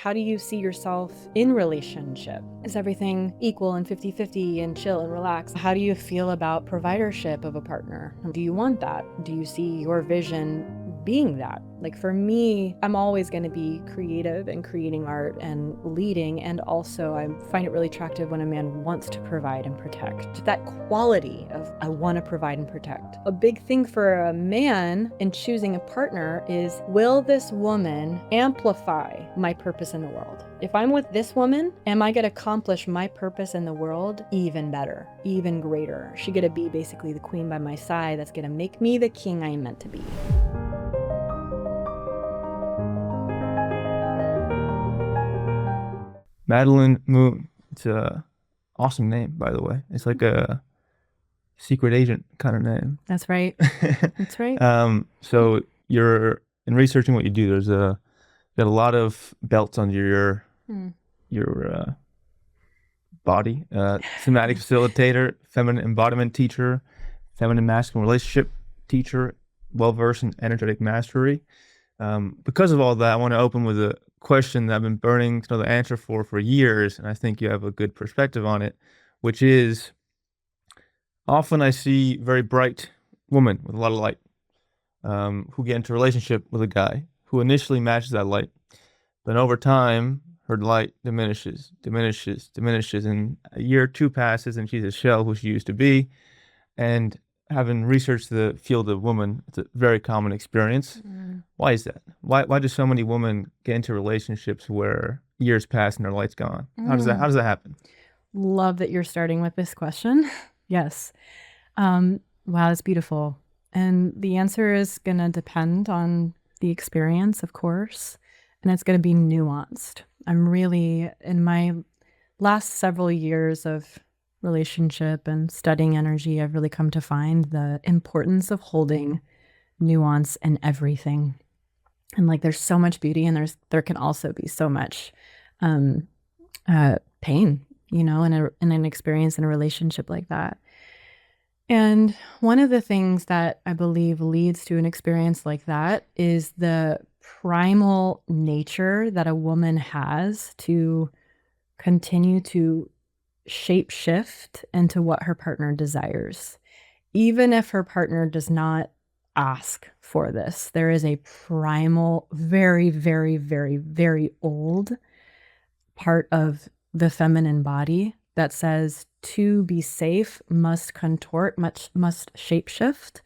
how do you see yourself in relationship? Is everything equal and 50-50 and chill and relax? How do you feel about providership of a partner? Do you want that? Do you see your vision being that? Like for me, I'm always going to be creative and creating art and leading. And also I find it really attractive when a man wants to provide and protect. That quality of I want to provide and protect. A big thing for a man in choosing a partner is, will this woman amplify my purpose in the world? If I'm with this woman, am I going to accomplish my purpose in the world even better, even greater? She going to be basically the queen by my side that's going to make me the king I am meant to be. Madelyn Moon. It's a awesome name, by the way. It's like a secret agent kind of name. That's right. That's right. So you're in researching what you do. There's got a lot of belts under your body. Somatic facilitator, feminine embodiment teacher, feminine masculine relationship teacher, well versed in energetic mastery. Because of all that, I want to open with a question that I've been burning to know the answer for years, and I think you have a good perspective on it, which is often I see very bright women with a lot of light who get into a relationship with a guy who initially matches that light, but over time her light diminishes, and a year or two passes and she's a shell who she used to be. And having researched the field of woman, it's a very common experience. Why is that? Why do so many women get into relationships where years pass and their light's gone? How does that happen? Love that you're starting with this question. Yes. Wow, that's beautiful. And the answer is going to depend on the experience, of course, and it's going to be nuanced. I'm really, in my last several years of relationship and studying energy, I've really come to find the importance of holding nuance in everything. And like there's so much beauty, and there can also be so much pain, you know, in an experience in a relationship like that. And one of the things that I believe leads to an experience like that is the primal nature that a woman has to continue to shape shift into what her partner desires. Even if her partner does not ask for this, there is a primal, very, very, very, very old part of the feminine body that says to be safe must contort, must shapeshift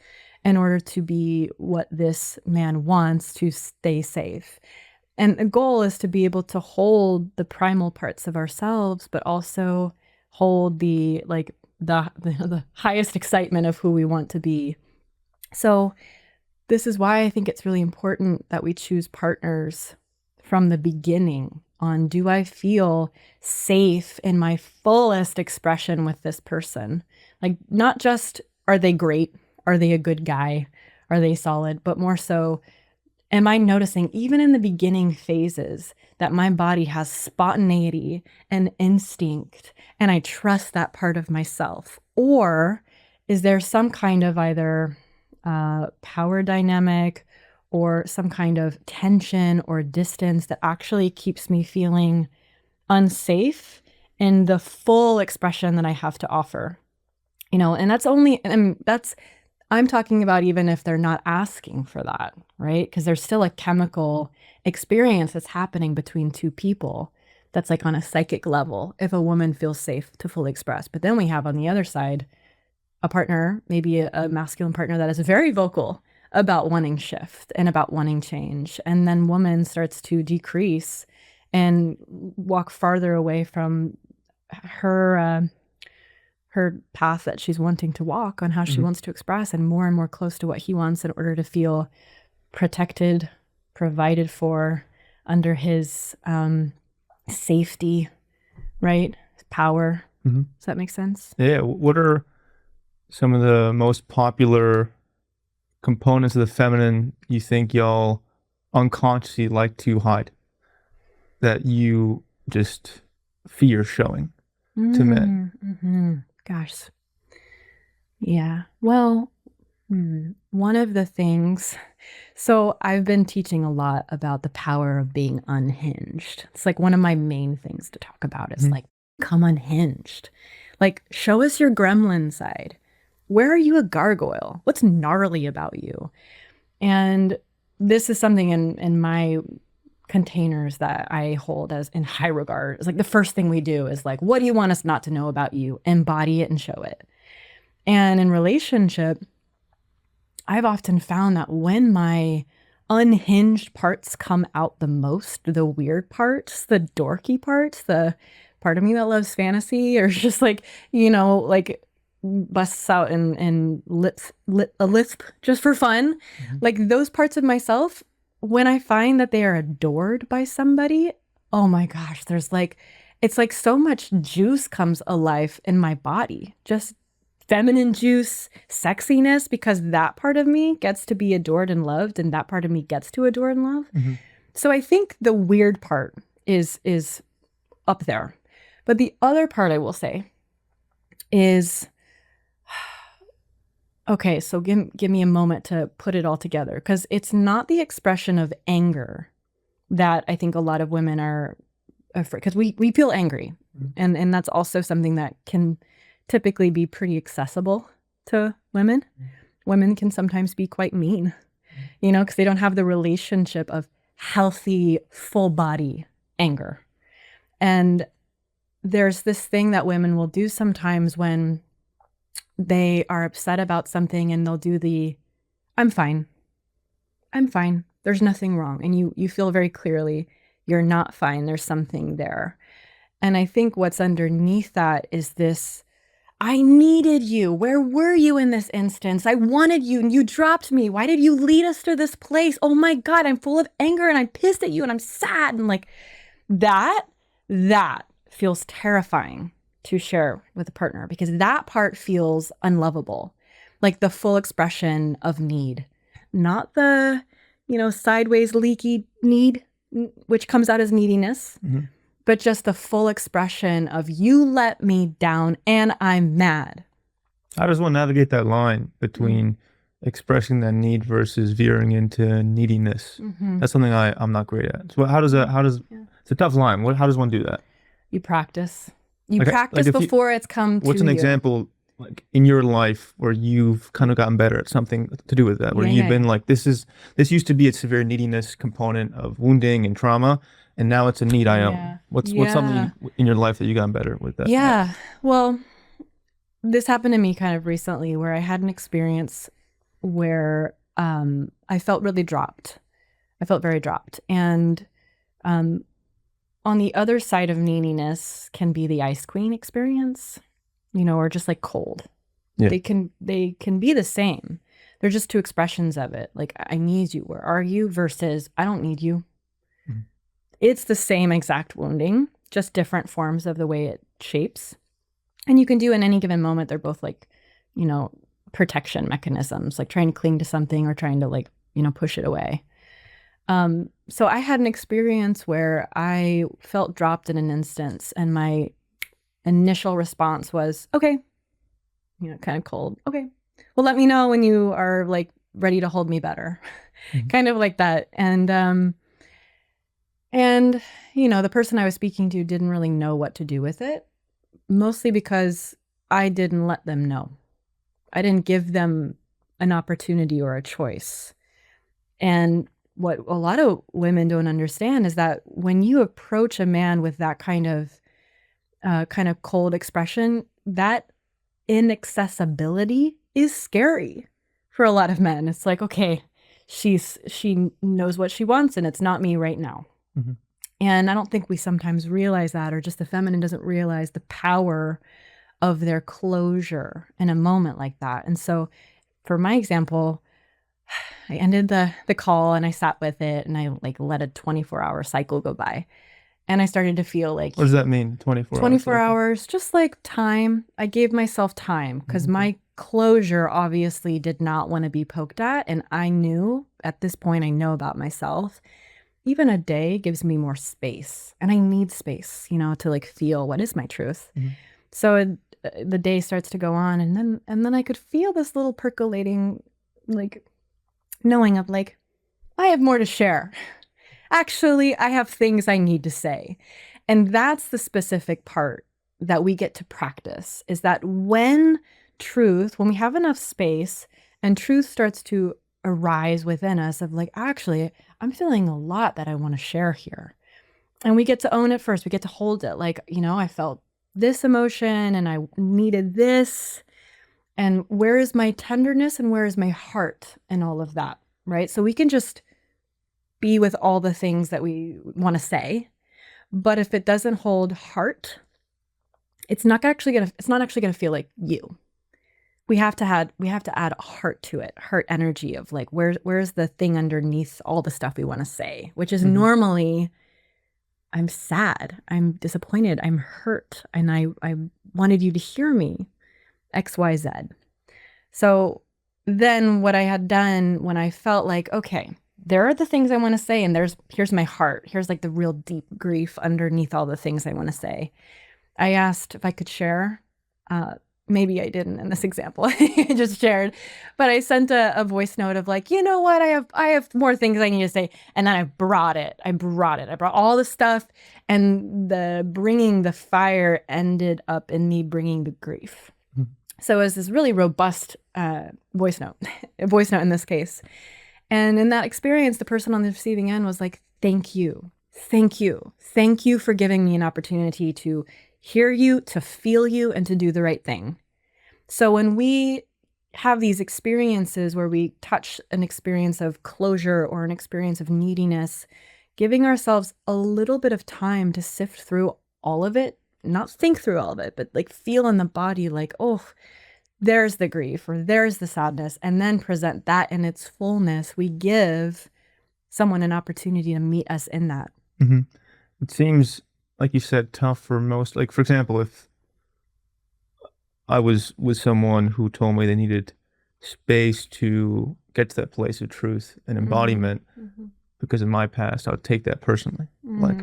in order to be what this man wants to stay safe. And the goal is to be able to hold the primal parts of ourselves, but also hold the highest excitement of who we want to be. So this is why I think it's really important that we choose partners from the beginning on, do I feel safe in my fullest expression with this person? Like, not just, are they great? Are they a good guy? Are they solid? But more so, am I noticing, even in the beginning phases, that my body has spontaneity and instinct, and I trust that part of myself? Or is there some kind of either power dynamic or some kind of tension or distance that actually keeps me feeling unsafe in the full expression that I have to offer? You know, and I'm talking about even if they're not asking for that, right? Because there's still a chemical experience that's happening between two people that's like on a psychic level if a woman feels safe to fully express. But then we have on the other side a partner, maybe a masculine partner that is very vocal about wanting shift and about wanting change. And then woman starts to decrease and walk farther away from her path that she's wanting to walk on how she wants to express, and more close to what he wants in order to feel protected, provided for, under his safety, right? Power. Does that make sense? Yeah. What are some of the most popular components of the feminine you think y'all unconsciously like to hide, that you just fear showing to men? Gosh. Yeah. Well, One of the things, so I've been teaching a lot about the power of being unhinged. It's like one of my main things to talk about is like, come unhinged. Like, show us your gremlin side. Where are you a gargoyle? What's gnarly about you? And this is something in my containers that I hold as in high regard. It's like the first thing we do is like, what do you want us not to know about you? Embody it and show it. And in relationship, I've often found that when my unhinged parts come out the most, the weird parts, the dorky parts, the part of me that loves fantasy or just like, like busts out and a lisp just for fun. Like those parts of myself, when I find that they are adored by somebody, oh my gosh, it's like so much juice comes alive in my body. Just feminine juice, sexiness, because that part of me gets to be adored and loved, and that part of me gets to adore and love. So I think the weird part is up there. But the other part I will say is, okay, so give me a moment to put it all together, because it's not the expression of anger that I think a lot of women are afraid, because we feel angry. And that's also something that can typically be pretty accessible to women. Women can sometimes be quite mean, because they don't have the relationship of healthy, full body anger. And there's this thing that women will do sometimes when they are upset about something, and they'll do the, I'm fine. There's nothing wrong. And you feel very clearly you're not fine. There's something there. And I think what's underneath that is this, I needed you. Where were you in this instance? I wanted you and you dropped me. Why did you lead us to this place? Oh my God, I'm full of anger and I'm pissed at you and I'm sad. And like that feels terrifying to share with a partner, because that part feels unlovable, like the full expression of need, not the, sideways leaky need, which comes out as neediness, but just the full expression of you let me down and I'm mad. How does one navigate that line between expressing that need versus veering into neediness? That's something I'm not great at. So it's a tough line. How does one do that? You practice. You practice before it's come to you. What's an example like in your life where you've kind of gotten better at something to do with that, where you've been like, this used to be a severe neediness component of wounding and trauma, and now it's a need I own. What's something in your life that you gotten better with that? Yeah. Well, this happened to me kind of recently, where I had an experience where I felt really dropped. I felt very dropped. And on the other side of neediness can be the ice queen experience, or just like cold. Yeah. They can be the same. They're just two expressions of it. Like, I need you. Where are you? Versus I don't need you. It's the same exact wounding, just different forms of the way it shapes. And you can do in any given moment, they're both like, protection mechanisms, like trying to cling to something or trying to like, push it away. So I had an experience where I felt dropped in an instance, and my initial response was, okay, kind of cold. Okay, well, let me know when you are like ready to hold me better. Kind of like that. And the person I was speaking to didn't really know what to do with it, mostly because I didn't let them know. I didn't give them an opportunity or a choice. And what a lot of women don't understand is that when you approach a man with that kind of cold expression, that inaccessibility is scary for a lot of men. It's like, okay, she knows what she wants, and it's not me right now. And I don't think we sometimes realize that, or just the feminine doesn't realize the power of their closure in a moment like that. And so for my example, I ended the call and I sat with it, and I like let a 24-hour cycle go by. And I started to feel like, what does that mean? 24 hours, just like time. I gave myself time, because my closure obviously did not want to be poked at. And I knew at this point, I know about myself, even a day gives me more space, and I need space, to like feel what is my truth. So the day starts to go on, and then I could feel this little percolating like knowing of like, I have more to share. Actually, I have things I need to say. And that's the specific part that we get to practice, is that when we have enough space and truth starts to arise within us of like, actually, I'm feeling a lot that I want to share here. And we get to own it first. We get to hold it. Like, I felt this emotion and I needed this. And where is my tenderness and where is my heart and all of that, right? So we can just be with all the things that we want to say. But if it doesn't hold heart, it's not actually gonna feel like you. We have to add heart to it, heart energy of like, where's the thing underneath all the stuff we want to say, which is normally, I'm sad, I'm disappointed, I'm hurt, and I wanted you to hear me, XYZ. So then what I had done when I felt like, okay, there are the things I want to say, and here's my heart. Here's like the real deep grief underneath all the things I want to say. I asked if I could share. Maybe I didn't in this example. I just shared, but I sent a voice note of like, you know what? I have more things I need to say. And then I brought it. I brought all the stuff, and the bringing the fire ended up in me bringing the grief. So it was this really robust voice note in this case. And in that experience, the person on the receiving end was like, thank you. Thank you. Thank you for giving me an opportunity to hear you, to feel you, and to do the right thing. So when we have these experiences where we touch an experience of closure or an experience of neediness, giving ourselves a little bit of time to sift through all of it, not think through all of it, but like feel in the body like, oh, there's the grief or there's the sadness, and then present that in its fullness, we give someone an opportunity to meet us in that. Mm-hmm. It seems, like you said, tough for most. Like, for example, if I was with someone who told me they needed space to get to that place of truth and embodiment, because of my past, I would take that personally. Like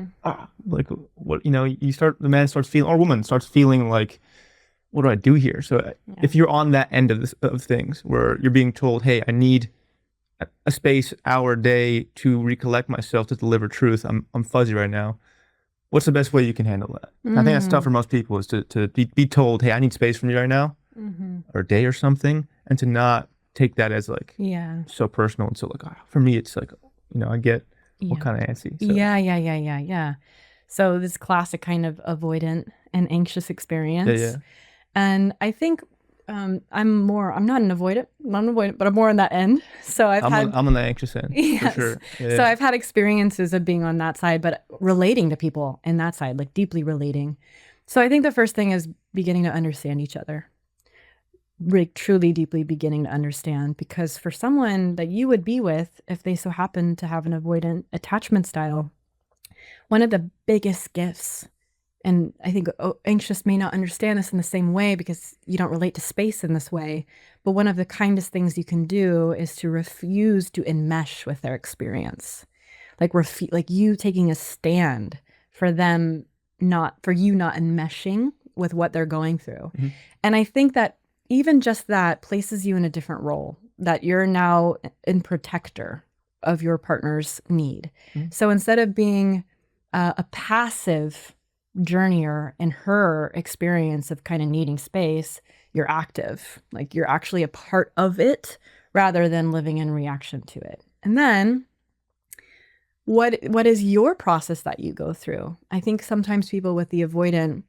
what, the man starts feeling, or woman starts feeling like, what do I do here? So if you're on that end of things where you're being told, hey, I need a space, hour, day to recollect myself to deliver truth. I'm fuzzy right now. What's the best way you can handle that? I think that's tough for most people, is to be told, hey, I need space from you right now, or a day or something, and to not take that as like so personal. And so like, for me, it's like, I get what kind of antsy. So. Yeah. So this classic kind of avoidant and anxious experience. Yeah. And I think I'm not an avoidant, but I'm more on that end. So I'm on the anxious end, for sure. Yeah. So I've had experiences of being on that side, but relating to people in that side, like deeply relating. So I think the first thing is beginning to understand each other. Really, truly, deeply beginning to understand, because for someone that you would be with, if they so happen to have an avoidant attachment style, one of the biggest gifts, and I think anxious may not understand this in the same way because you don't relate to space in this way, but one of the kindest things you can do is to refuse to enmesh with their experience. Like you taking a stand for them, not enmeshing with what they're going through. And I think that even just that places you in a different role, that you're now in protector of your partner's need. So instead of being a passive journeyer in her experience of kind of needing space, you're active, like you're actually a part of it rather than living in reaction to it. And then what is your process that you go through? I think sometimes people with the avoidant,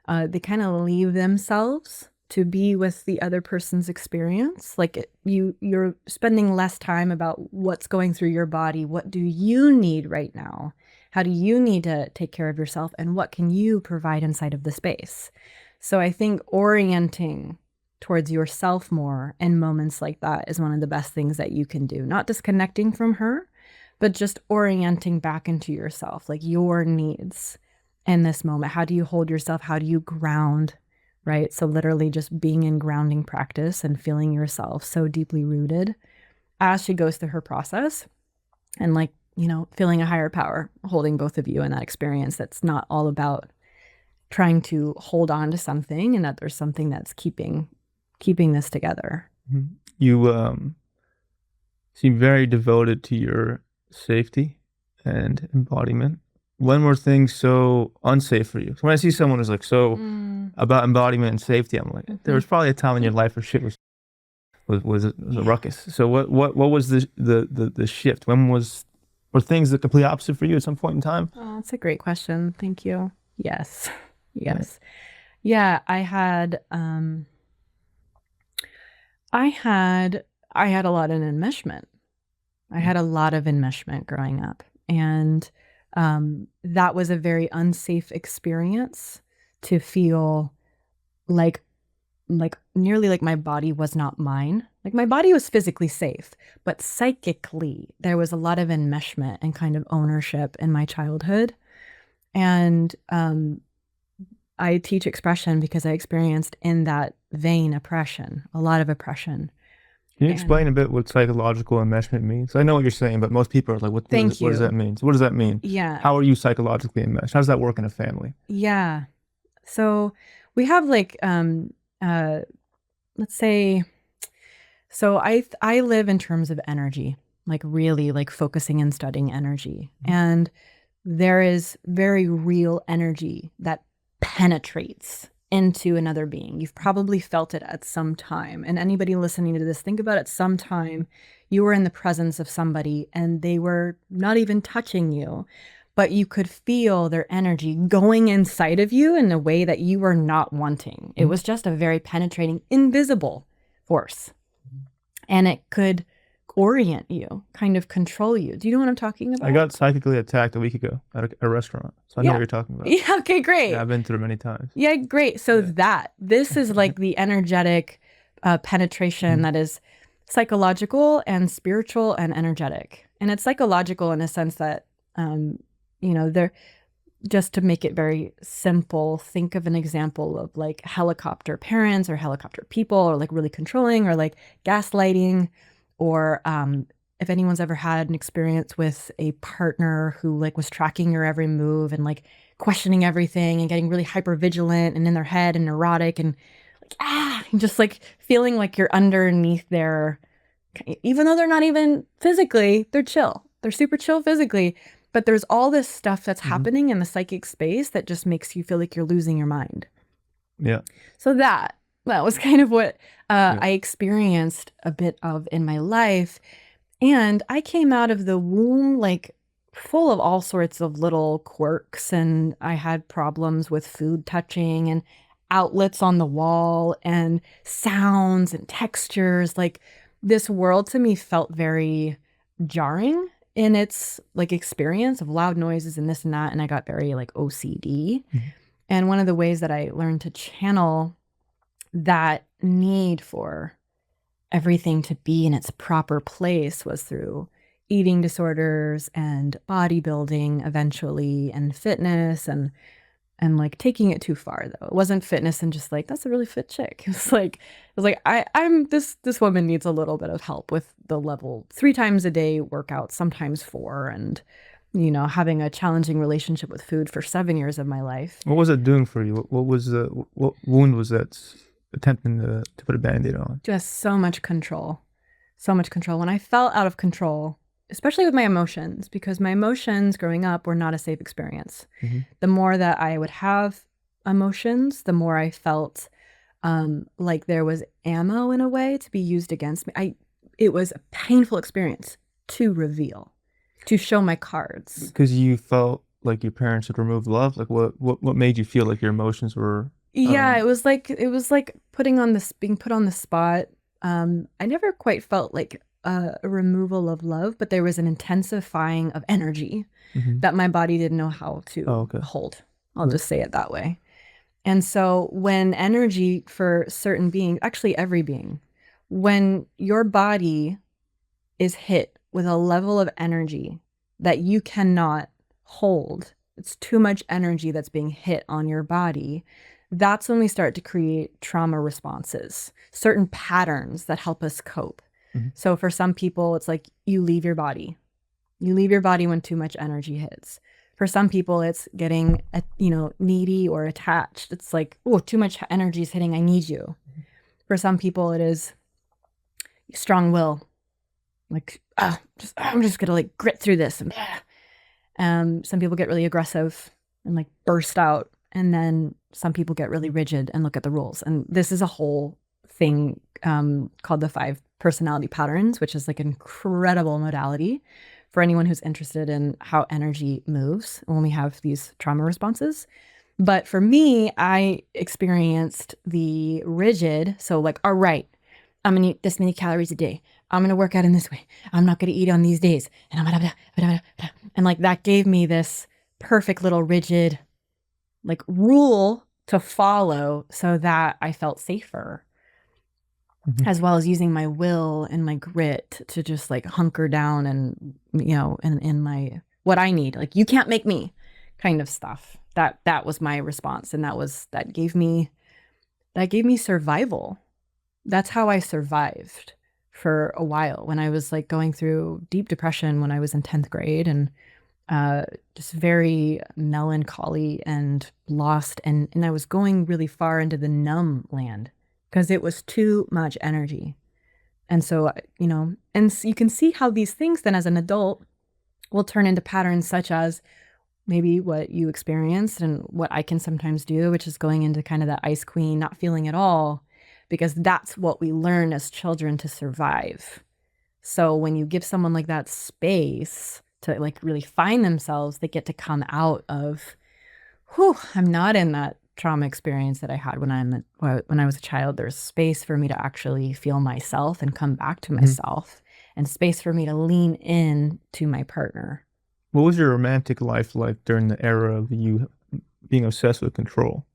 they kind of leave themselves to be with the other person's experience. Like you're spending less time about what's going through your body. What do you need right now? How do you need to take care of yourself? And what can you provide inside of the space? So I think orienting towards yourself more in moments like that is one of the best things that you can do. Not disconnecting from her, but just orienting back into yourself, like your needs in this moment. How do you hold yourself? How do you ground? Right? So literally just being in grounding practice and feeling yourself so deeply rooted as she goes through her process, and like, feeling a higher power holding both of you in that experience. That's not all about trying to hold on to something, and that there's something that's keeping this together. You seem very devoted to your safety and embodiment. When were things so unsafe for you? So when I see someone who's like so about embodiment and safety, I'm like, there was probably a time in your life where shit was a ruckus. So what was the shift? Were things the complete opposite for you at some point in time? Oh, that's a great question. Thank you. Yes. Yes. Yeah, I had a lot of enmeshment. I had a lot of enmeshment growing up, and that was a very unsafe experience to feel like nearly like my body was not mine. Like my body was physically safe, but psychically there was a lot of enmeshment and kind of ownership in my childhood. And I teach expression because I experienced in that vein oppression, a lot of oppression. Can you explain a bit what psychological enmeshment means? I know what you're saying, but most people are like, what does that mean? So what does that mean? Yeah. How are you psychologically enmeshed? How does that work in a family? Yeah. So we have like, let's say, so I live in terms of energy, like really like focusing and studying energy. And there is very real energy that penetrates into another being. You've probably felt it at some time. And anybody listening to this, think about it some time you were in the presence of somebody and they were not even touching you, but you could feel their energy going inside of you in a way that you were not wanting. It was just a very penetrating, invisible force. And it could orient you, kind of control you. Do you know what I'm talking about? I got psychically attacked a week ago at a restaurant. So I know what you're talking about. Yeah, okay, great. Yeah, I've been through it many times. Yeah, great. So this is like the energetic penetration that is psychological and spiritual and energetic. And it's psychological in a sense that, they're, just to make it very simple, think of an example of like helicopter parents or helicopter people, or like really controlling, or like gaslighting, or if anyone's ever had an experience with a partner who like was tracking your every move and like questioning everything and getting really hyper vigilant and in their head and neurotic and like and just like feeling like you're underneath their, even though they're not even physically, they're chill. They're super chill physically, but there's all this stuff that's happening in the psychic space that just makes you feel like you're losing your mind. Yeah. So that was kind of what I experienced a bit of in my life. And I came out of the womb like full of all sorts of little quirks, and I had problems with food touching and outlets on the wall and sounds and textures. Like this world to me felt very jarring in its like experience of loud noises and this and that. And I got very like OCD. And one of the ways that I learned to channel that need for everything to be in its proper place was through eating disorders and bodybuilding eventually, and fitness, and like taking it too far though. It wasn't fitness and just like, that's a really fit chick. It was like I'm this woman needs a little bit of help with the level 3 times a day workout, sometimes 4, and having a challenging relationship with food for 7 years of my life. What was it doing for you? What wound was that attempting to put a Band-Aid on? Just so much control. So much control. When I felt out of control, especially with my emotions, because my emotions growing up were not a safe experience. The more that I would have emotions, the more I felt like there was ammo in a way to be used against me. It was a painful experience to reveal, to show my cards. Because you felt like your parents had removed love? Like what made you feel like your emotions were... Yeah, it was like being put on the spot. I never quite felt like a removal of love, but there was an intensifying of energy that my body didn't know how to hold. I'll just say it that way. And so when energy for certain beings, actually every being, when your body is hit with a level of energy that you cannot hold, it's too much energy that's being hit on your body, that's when we start to create trauma responses, certain patterns that help us cope. So for some people, it's like you leave your body. You leave your body when too much energy hits. For some people, it's getting, needy or attached. It's like, oh, too much energy is hitting. I need you. For some people, it is strong will. like, I'm just gonna like grit through this. And some people get really aggressive and like burst out. And then some people get really rigid and look at the rules. And this is a whole thing called the 5 personality patterns, which is like an incredible modality for anyone who's interested in how energy moves when we have these trauma responses. But for me, I experienced the rigid. So like, all right, I'm going to eat this many calories a day. I'm going to work out in this way. I'm not going to eat on these days. And like that gave me this perfect little rigid like rule to follow so that I felt safer, as well as using my will and my grit to just like hunker down and, you know, in my, what I need, like, you can't make me kind of stuff. That was my response. And that gave me survival. That's how I survived for a while when I was like going through deep depression when I was in 10th grade and just very melancholy and lost. And I was going really far into the numb land because it was too much energy. And so, you know, and so you can see how these things then as an adult will turn into patterns such as maybe what you experienced and what I can sometimes do, which is going into kind of that ice queen, not feeling at all, because that's what we learn as children to survive. So when you give someone like that space to like really find themselves, they get to come out of, I'm not in that trauma experience that I had when I was a child. There's space for me to actually feel myself and come back to myself, and space for me to lean in to my partner. What was your romantic life like during the era of you being obsessed with control?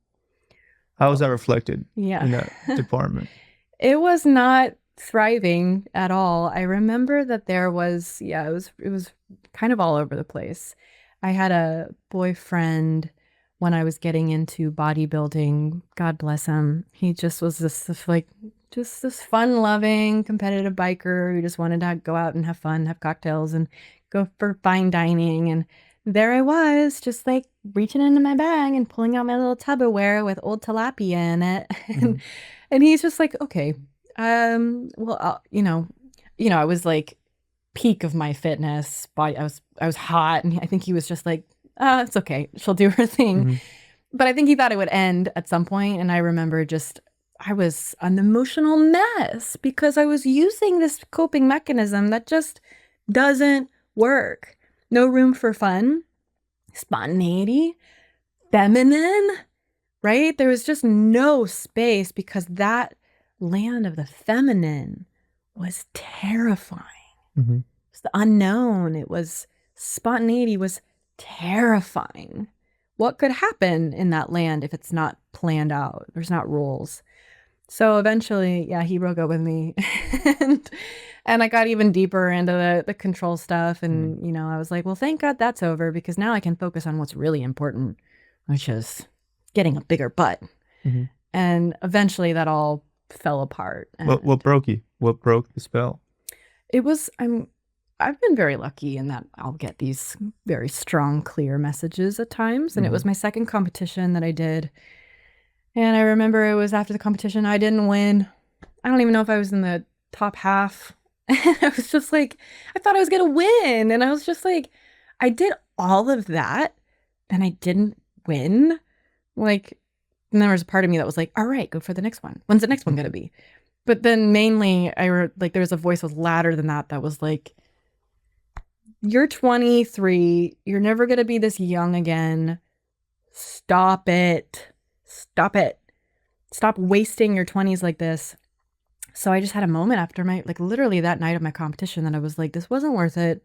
How was that reflected in that department? It was not thriving at all. I remember that there was, it was kind of all over the place. I had a boyfriend when I was getting into bodybuilding. God bless him. He just was this fun-loving, competitive biker who just wanted to go out and have fun, have cocktails, and go for fine dining. And there I was, just like reaching into my bag and pulling out my little Tupperware with old tilapia in it. And he's just like, okay, well, you know, I was like peak of my fitness body. I was hot, and I think he was just like, it's okay, she'll do her thing. But I think he thought it would end at some point. And I remember I was an emotional mess because I was using this coping mechanism that just doesn't work. No room for fun, spontaneity, feminine, right? There was just no space because that land of the feminine was terrifying. It was the unknown. It was spontaneity was terrifying. What could happen in that land if it's not planned out? There's not rules. So eventually, he broke up with me. and I got even deeper into the control stuff. And, you know, I was like, well, thank God that's over, because now I can focus on what's really important, which is getting a bigger butt. And eventually that all fell apart. What broke you? What broke the spell? It was, I've been very lucky in that I'll get these very strong, clear messages at times. And it was my second competition that I did. And I remember it was after the competition, I didn't win. I don't even know if I was in the top half. I was just like, I thought I was going to win. And I was just like, I did all of that and I didn't win. Like, and there was a part of me that was like, all right, go for the next one. When's the next one going to be? But then mainly there was a voice that was louder than that was like, you're 23. You're never going to be this young again. Stop it. Stop it. Stop wasting your 20s like this. So I just had a moment after literally that night of my competition that I was like, this wasn't worth it.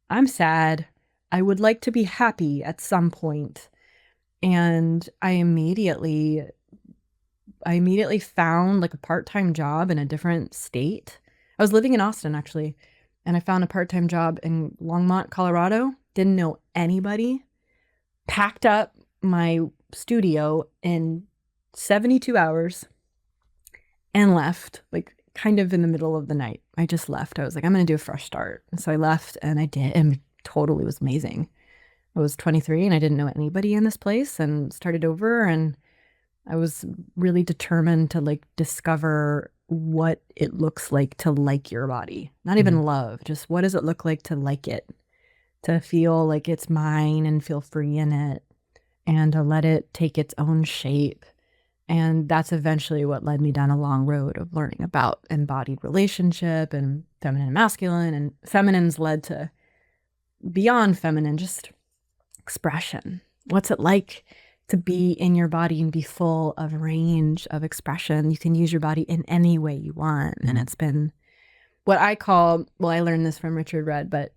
I'm sad. I would like to be happy at some point. And I immediately found like a part-time job in a different state. I was living in Austin actually. And I found a part-time job in Longmont, Colorado. Didn't know anybody. Packed up my studio in 72 hours and left, like kind of in the middle of the night. I just left. I was like, I'm going to do a fresh start. And so I left and I did, and totally was amazing. I was 23 and I didn't know anybody in this place and started over. And I was really determined to like discover what it looks like to like your body. Not even love, just what does it look like to like it, to feel like it's mine and feel free in it, and to let it take its own shape. And that's eventually what led me down a long road of learning about embodied relationship and feminine and masculine, and feminine's led to beyond feminine, just expression. What's it like to be in your body and be full of range of expression? You can use your body in any way you want. And it's been what I call, well, I learned this from Richard Rudd, but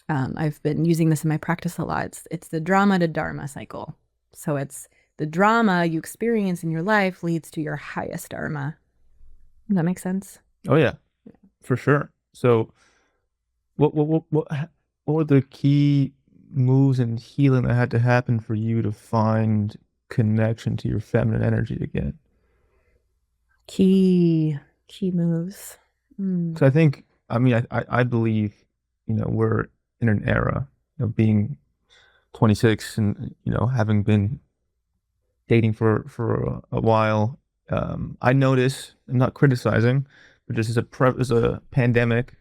I've been using this in my practice a lot. It's the drama to dharma cycle. So it's the drama you experience in your life leads to your highest dharma. Does that make sense? Oh yeah, for sure. So what were the key moves and healing that had to happen for you to find connection to your feminine energy again? Key moves. So I think, I believe, we're in an era of being 26 and, having been dating for a while. I notice, I'm not criticizing, but just as a pandemic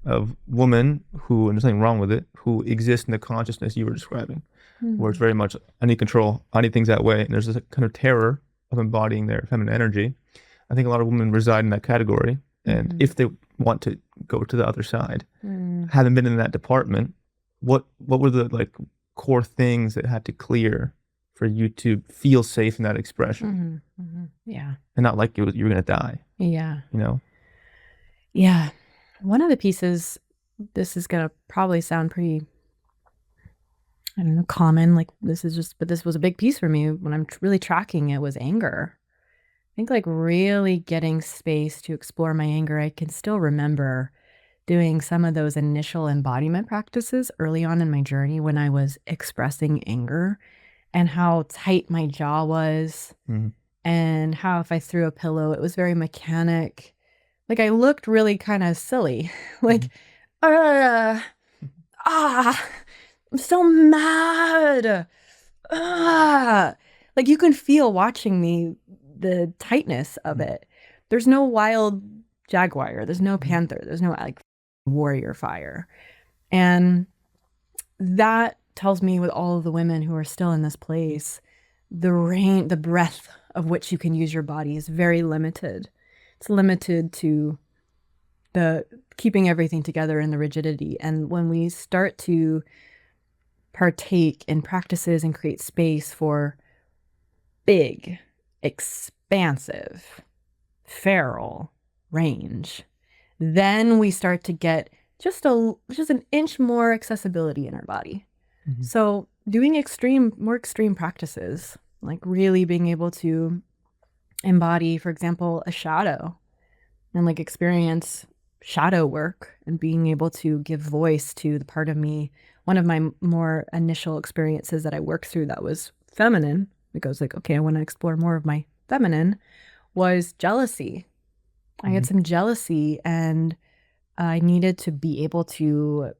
of women who, and there's nothing wrong with it, who exist in the consciousness you were describing, where it's very much, I need control, I need things that way. And there's this kind of terror of embodying their feminine energy. I think a lot of women reside in that category. And if they want to go to the other side, having been in that department, what were the core things that had to clear for you to feel safe in that expression? Yeah. And not like you were going to die. Yeah. Yeah. One of the pieces, this is going to probably sound pretty, I don't know, common. But this was a big piece for me when I'm really tracking it, was anger. I think really getting space to explore my anger. I can still remember doing some of those initial embodiment practices early on in my journey when I was expressing anger, and how tight my jaw was, and how if I threw a pillow, it was very mechanic. I looked really kind of silly, I'm so mad. You can feel watching me the tightness of it. There's no wild jaguar, there's no panther, there's no warrior fire. And that tells me, with all of the women who are still in this place, the breadth of which you can use your body is very limited. It's limited to the keeping everything together in the rigidity. And when we start to partake in practices and create space for big, expansive, feral range, then we start to get just an inch more accessibility in our body. So doing more extreme practices, really being able to embody, for example, a shadow, and experience shadow work, and being able to give voice to the part of me. One of my more initial experiences that I worked through that was feminine, because okay, I want to explore more of my feminine, was jealousy. I had some jealousy, and I needed to be able to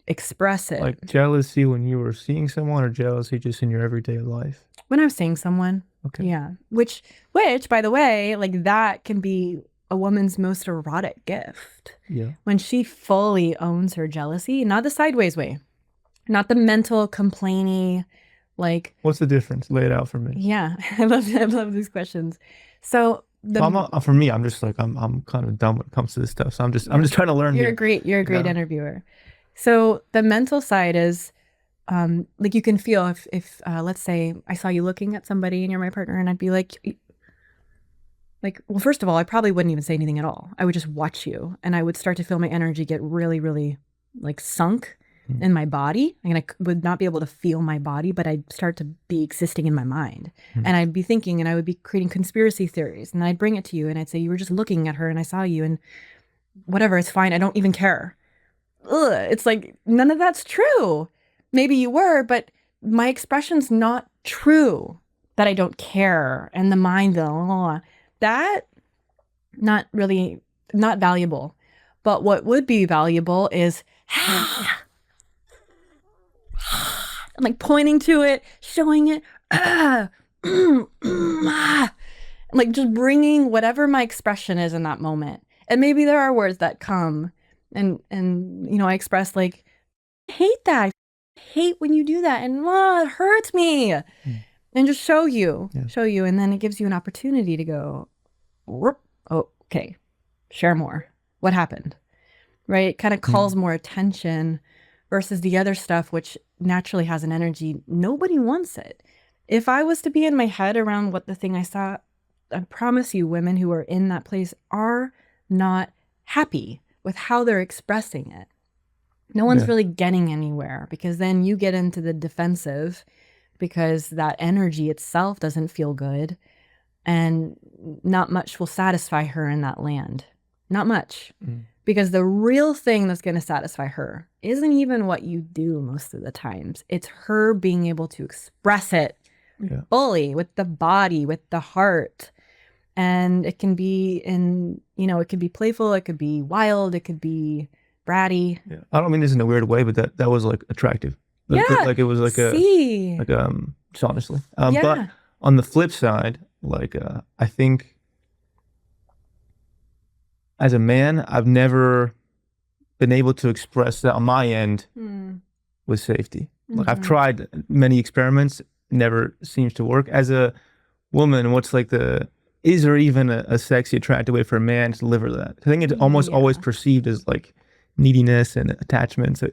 express it. Jealousy when you were seeing someone, or jealousy just in your everyday life? When I was seeing someone. Okay. Yeah. Which, by the way, that can be a woman's most erotic gift. Yeah. When she fully owns her jealousy, not the sideways way, not the mental complainy, What's the difference? Lay it out for me. Yeah. I love these questions. So for me, I'm just I'm kind of dumb when it comes to this stuff. So I'm just trying to learn. You're a great interviewer. So the mental side is, you can feel if let's say I saw you looking at somebody and you're my partner, and I'd be well, first of all, I probably wouldn't even say anything at all. I would just watch you, and I would start to feel my energy get really, really sunk in my body. And I would not be able to feel my body, but I'd start to be existing in my mind. And I'd be thinking, and I would be creating conspiracy theories, and I'd bring it to you, and I'd say, you were just looking at her and I saw you, and whatever, it's fine. I don't even care. Ugh, it's none of that's true. Maybe you were, but my expression's not true that I don't care. And the mind, though, that not valuable. But what would be valuable is pointing to it, showing it, Like just bringing whatever my expression is in that moment. And maybe there are words that come and I express like, I hate that. I hate when you do that. And it hurts me. And just show you. And then it gives you an opportunity to go, oh, okay, share more. What happened? Right? It kind of calls more attention versus the other stuff, which naturally has an energy. Nobody wants it. If I was to be in my head around what the thing I saw, I promise you women who are in that place are not happy with how they're expressing it. No one's really getting anywhere because then you get into the defensive because that energy itself doesn't feel good and not much will satisfy her in that land. Not much. Because the real thing that's going to satisfy her isn't even what you do most of the times. It's her being able to express it fully with the body, with the heart. And it can be it could be playful, it could be wild, it could be bratty. Yeah. I don't mean this in a weird way, but that was like attractive. Like it was like just honestly. But on the flip side, like I think as a man, I've never been able to express that on my end with safety. Like I've tried many experiments, never seems to work. As a woman, is there even a sexy, attractive way for a man to deliver that? I think it's almost always perceived as like neediness and attachment. So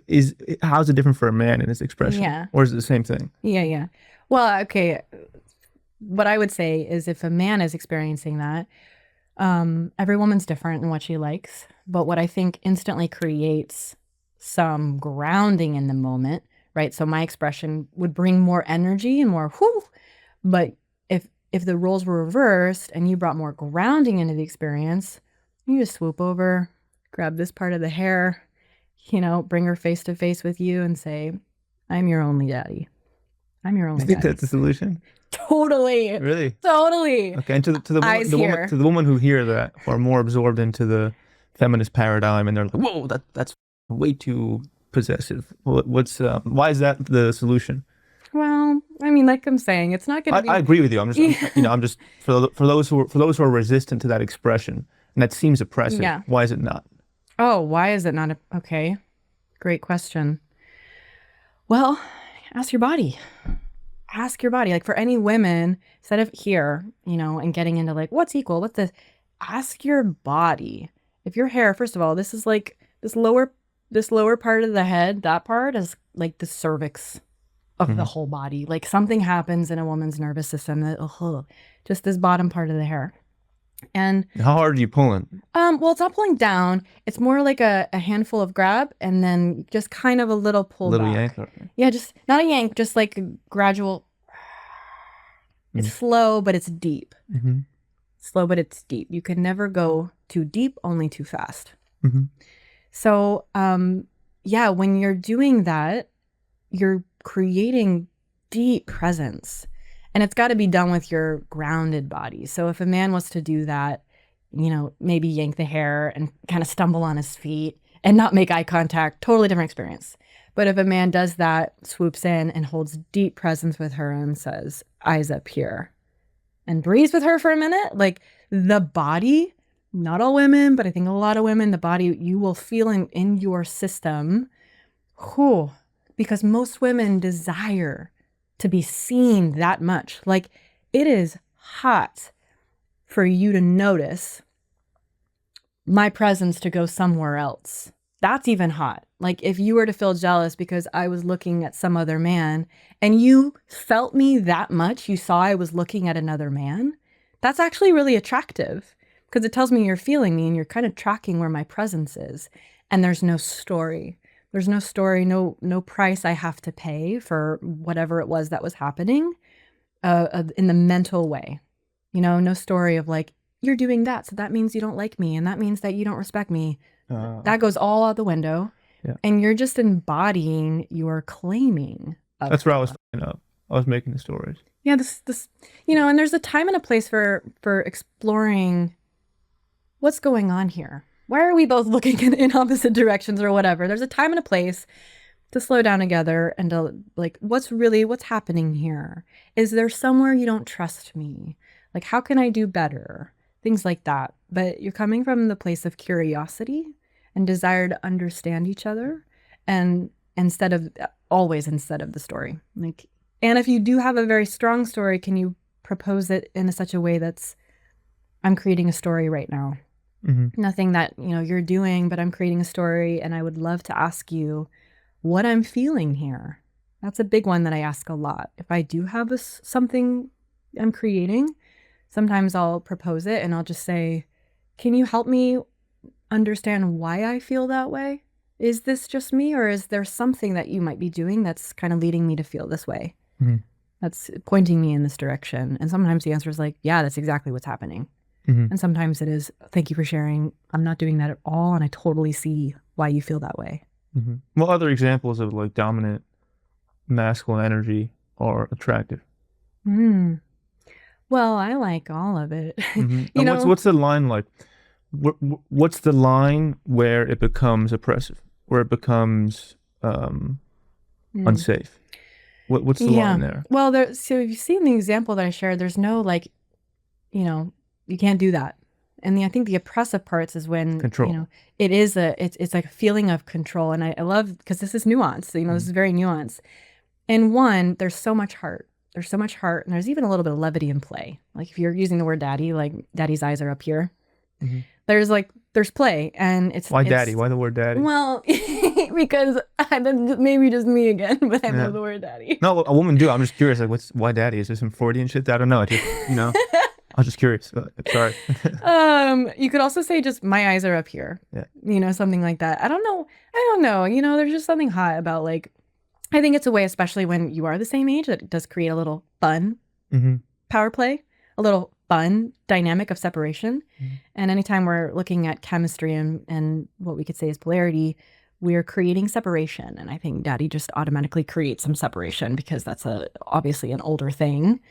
how's it different for a man in his expression? Yeah. Or is it the same thing? Yeah. Well, okay. What I would say is if a man is experiencing that, every woman's different in what she likes. But what I think instantly creates some grounding in the moment, right? So my expression would bring more energy and more whoo. But if the roles were reversed and you brought more grounding into the experience, you just swoop over, grab this part of the hair, bring her face to face with you and say, I'm your only daddy. I'm your only daddy. You think that's the solution? Totally. Really? Totally. Okay, and to the woman who hear that, who are more absorbed into the feminist paradigm, and they're like, "Whoa, that's way too possessive." Why is that the solution? Well, I mean, like I'm saying, it's not going to be. I agree with you. I'm just for those who are resistant to that expression, and that seems oppressive. Yeah. Why is it not? Oh, why is it not? Okay, great question. Well, ask your body. Ask your body. Like for any women, instead of here, and getting into like what's equal, what's this? Ask your body. If your hair, first of all, this is like this lower part of the head. That part is like the cervix of the whole body. Like something happens in a woman's nervous system that just this bottom part of the hair. And how hard are you pulling? Well, it's not pulling down. It's more like a handful of grab and then just kind of a little pull back. Yank? Okay. Yeah, just not a yank, just like a gradual. It's slow, but it's deep. Slow, but it's deep. You can never go too deep, only too fast. So, when you're doing that, you're creating deep presence. And it's got to be done with your grounded body. So if a man was to do that, maybe yank the hair and kind of stumble on his feet and not make eye contact, totally different experience. But if a man does that, swoops in and holds deep presence with her and says, eyes up here, and breathes with her for a minute, like the body, not all women, but I think a lot of women, the body, you will feel in your system, because most women desire to be seen that much. Like it is hot for you to notice my presence to go somewhere else. That's even hot. Like if you were to feel jealous because I was looking at some other man and you felt me that much, you saw I was looking at another man, that's actually really attractive because it tells me you're feeling me and you're kind of tracking where my presence is. And there's no story. There's no story, no price I have to pay for whatever it was that was happening in the mental way. No story of like, you're doing that, so that means you don't like me, and that means that you don't respect me. That goes all out the window. Yeah. And you're just embodying your claiming. That's where I was I was making the stories. Yeah, this and there's a time and a place for exploring what's going on here. Why are we both looking in opposite directions or whatever? There's a time and a place to slow down together and to like, what's happening here? Is there somewhere you don't trust me? Like, how can I do better? Things like that. But you're coming from the place of curiosity and desire to understand each other, and instead of the story. Like, and if you do have a very strong story, can you propose it in such a way that's, I'm creating a story right now. Nothing that, you're doing, but I'm creating a story, and I would love to ask you what I'm feeling here. That's a big one that I ask a lot. If I do have something I'm creating, sometimes I'll propose it and I'll just say, can you help me understand why I feel that way? Is this just me, or is there something that you might be doing that's kind of leading me to feel this way? That's pointing me in this direction. And sometimes the answer is like, yeah, that's exactly what's happening. And sometimes it is, thank you for sharing. I'm not doing that at all. And I totally see why you feel that way. What other examples of like dominant masculine energy are attractive? Well, I like all of it. What's the line like? What's the line where it becomes oppressive, where it becomes unsafe? What's the line there? Well, so if you've seen the example that I shared, there's no like, you can't do that. And I think the oppressive parts is when control. It's like a feeling of control. And I love, because this is nuanced. This is very nuanced. And one, there's so much heart. There's so much heart, and there's even a little bit of levity in play. Like if you're using the word daddy, like daddy's eyes are up here. There's play, and why daddy? Why the word daddy? Well, because maybe just me again, but I love the word daddy. No, a woman do. I'm just curious. Like, why daddy? Is there some Freudian shit? I don't know. I just, I was just curious. Sorry. You could also say just my eyes are up here. Yeah. Something like that. I don't know. There's just something hot about like, I think it's a way, especially when you are the same age, that it does create a little fun power play, a little fun dynamic of separation. And anytime we're looking at chemistry and what we could say is polarity, we're creating separation. And I think daddy just automatically creates some separation because that's obviously an older thing.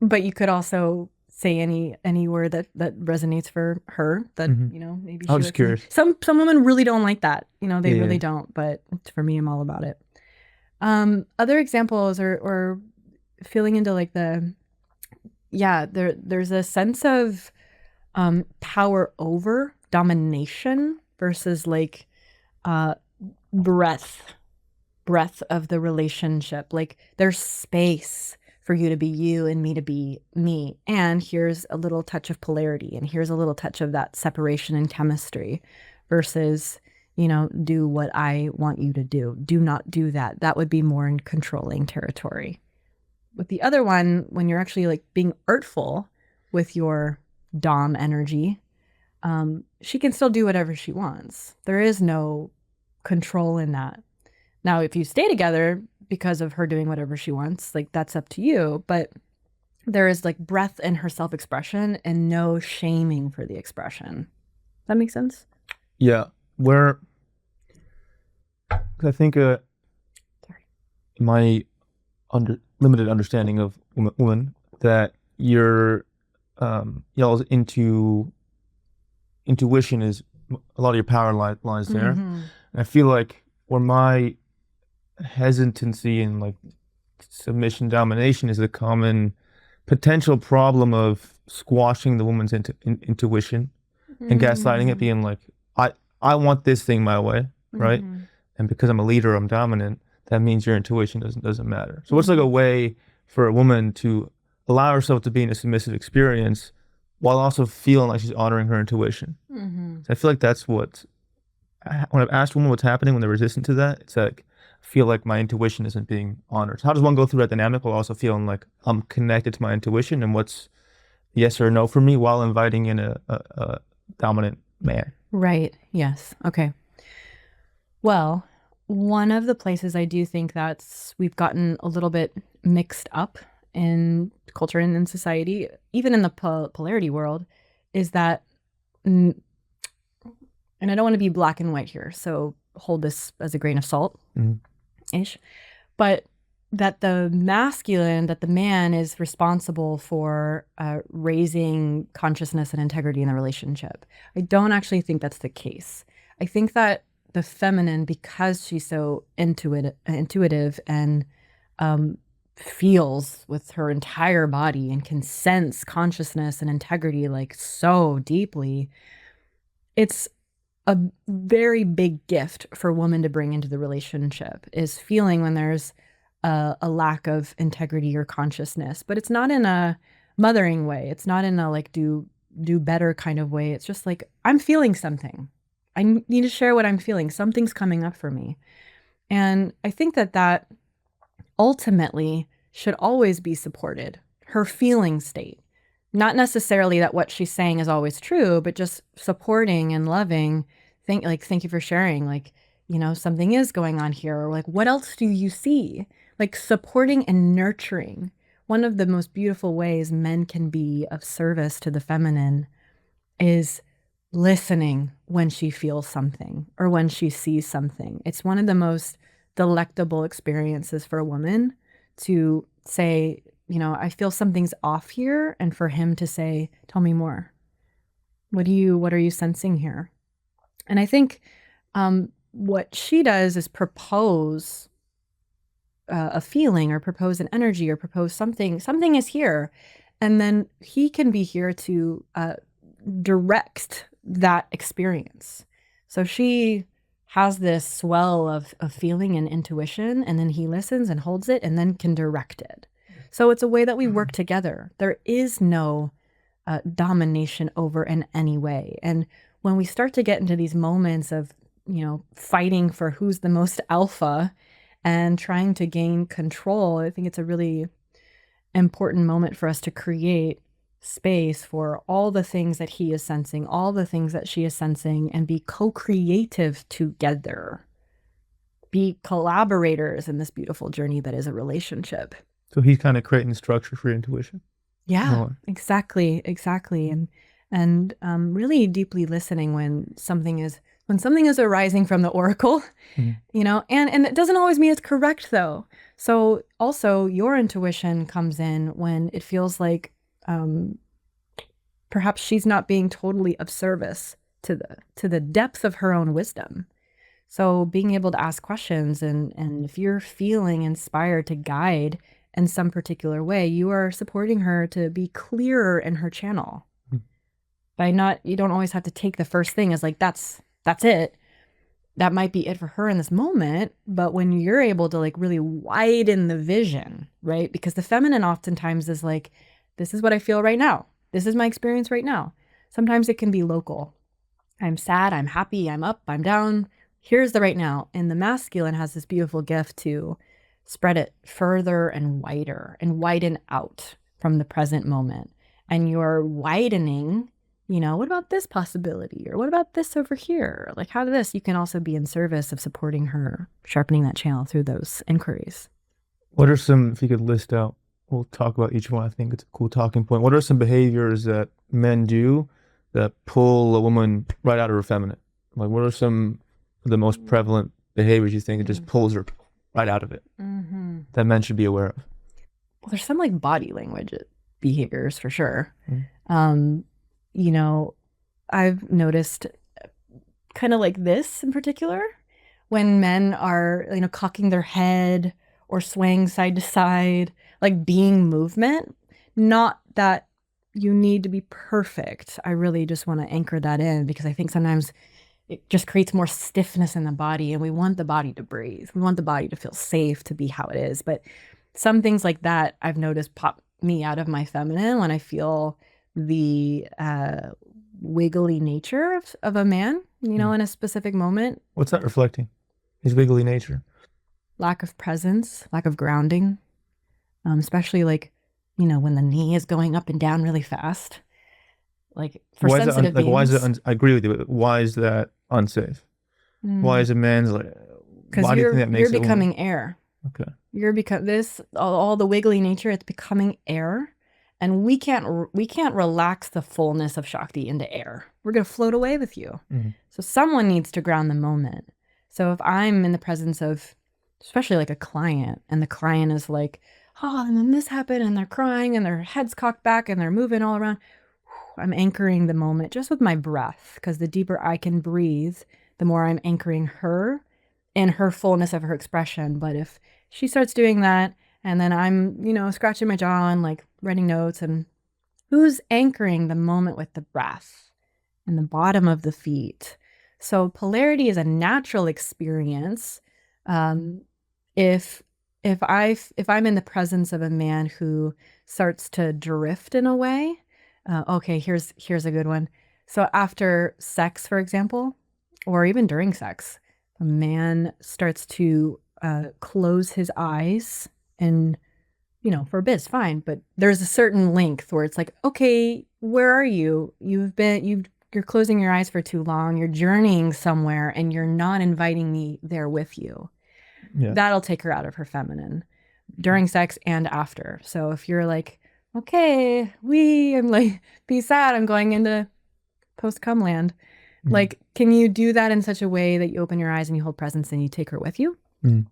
But you could also say any word that resonates for her that, maybe I was just curious. Some women really don't like that. They really don't. But for me, I'm all about it. Other examples or feeling into like there's a sense of power over domination versus like breadth of the relationship. Like there's space for you to be you and me to be me. And here's a little touch of polarity, and here's a little touch of that separation and chemistry versus, do what I want you to do. Do not do that. That would be more in controlling territory. With the other one, when you're actually like being artful with your dom energy, she can still do whatever she wants. There is no control in that. Now, if you stay together because of her doing whatever she wants, like that's up to you. But there is like breadth in her self-expression and no shaming for the expression. Does that make sense? Yeah. I think my limited understanding of women, that y'all's intuition is a lot of your power lies there. And I feel like where my hesitancy and like submission domination is a common potential problem of squashing the woman's intuition and gaslighting it, being like, I want this thing my way, right? And because I'm a leader, I'm dominant, that means your intuition doesn't matter. So what's like a way for a woman to allow herself to be in a submissive experience while also feeling like she's honoring her intuition? So I feel like that's when I've asked women what's happening when they're resistant to that, it's like, I feel like my intuition isn't being honored. So how does one go through that dynamic while also feeling like I'm connected to my intuition and what's yes or no for me while inviting in a dominant man? Right. Yes. Okay. Well, one of the places I do think we've gotten a little bit mixed up in culture and in society, even in the polarity world, is that, and I don't want to be black and white here, so hold this as a grain of salt, ish, but that the masculine, that the man is responsible for raising consciousness and integrity in the relationship. I don't actually think that's the case. I think that the feminine, because she's so intuitive and feels with her entire body and can sense consciousness and integrity like so deeply, it's a very big gift for a woman to bring into the relationship, is feeling when there's a lack of integrity or consciousness. But it's not in a mothering way. It's not in a like do better kind of way. It's just like, I'm feeling something. I need to share what I'm feeling. Something's coming up for me. And I think that ultimately should always be supported, her feeling state. Not necessarily that what she's saying is always true, but just supporting and loving. Thank you for sharing. Like, something is going on here. Or like, what else do you see? Like supporting and nurturing. One of the most beautiful ways men can be of service to the feminine is listening when she feels something or when she sees something. It's one of the most delectable experiences for a woman to say, I feel something's off here, and for him to say, tell me more. What are you sensing here? And I think what she does is propose a feeling, or propose an energy, or propose something. Something is here, and then he can be here to direct that experience. So she has this swell of feeling and intuition, and then he listens and holds it and then can direct it. So it's a way that we work together. There is no domination over in any way. And when we start to get into these moments of, fighting for who's the most alpha and trying to gain control, I think it's a really important moment for us to create space for all the things that he is sensing, all the things that she is sensing, and be co-creative together. Be collaborators in this beautiful journey that is a relationship. So he's kind of creating structure for your intuition. Yeah, exactly. And really deeply listening when something is arising from the oracle, and it doesn't always mean it's correct though. So also your intuition comes in when it feels like perhaps she's not being totally of service to the depth of her own wisdom. So being able to ask questions, and if you're feeling inspired to guide in some particular way, you are supporting her to be clearer in her channel. You don't always have to take the first thing as like, that's it. That might be it for her in this moment. But when you're able to like really widen the vision, right? Because the feminine oftentimes is like, this is what I feel right now. This is my experience right now. Sometimes it can be local. I'm sad, I'm happy, I'm up, I'm down. Here's the right now. And the masculine has this beautiful gift to spread it further and wider and widen out from the present moment. And you're widening, what about this possibility? Or what about this over here? Like how this, you can also be in service of supporting her, sharpening that channel through those inquiries. What are some, if you could list out, we'll talk about each one. I think it's a cool talking point. What are some behaviors that men do that pull a woman right out of her feminine? Like what are some of the most prevalent behaviors you think it just pulls her right out of it that men should be aware of? Well, there's some like body language behaviors for sure. I've noticed kind of like this in particular, when men are, cocking their head or swaying side to side, like being movement. Not that you need to be perfect. I really just want to anchor that in, because I think sometimes it just creates more stiffness in the body, and we want the body to breathe. We want the body to feel safe, to be how it is. But some things like that I've noticed pop me out of my feminine when I feel the wiggly nature of a man, in a specific moment. What's that reflecting? His wiggly nature? Lack of presence, lack of grounding, especially like, when the knee is going up and down really fast. Like for sensitive beings. Why is it? I agree with you. But why is that unsafe? Why is a man's like? Because you're becoming air. Okay. You're all the wiggly nature. It's becoming air, and we can't relax the fullness of Shakti into air. We're gonna float away with you. So someone needs to ground the moment. So if I'm in the presence of, especially like a client, and the client is like, oh, and then this happened, and they're crying, and their head's cocked back, and they're moving all around. I'm anchoring the moment just with my breath, because the deeper I can breathe, the more I'm anchoring her in her fullness of her expression. But if she starts doing that And then I'm, scratching my jaw and like writing notes. And who's anchoring the moment with the breath and the bottom of the feet? So polarity is a natural experience. If I'm in the presence of a man who starts to drift in a way, okay, here's a good one. So after sex, for example, or even during sex, a man starts to close his eyes and, for a bit, it's fine. But there's a certain length where it's like, okay, where are you? You're closing your eyes for too long. You're journeying somewhere and you're not inviting me there with you. Yeah. That'll take her out of her feminine during sex and after. So if you're like, okay, I'm like, peace out, I'm going into post-cum land. Mm. Like, can you do that in such a way that you open your eyes and you hold presence and you take her with you? Mm.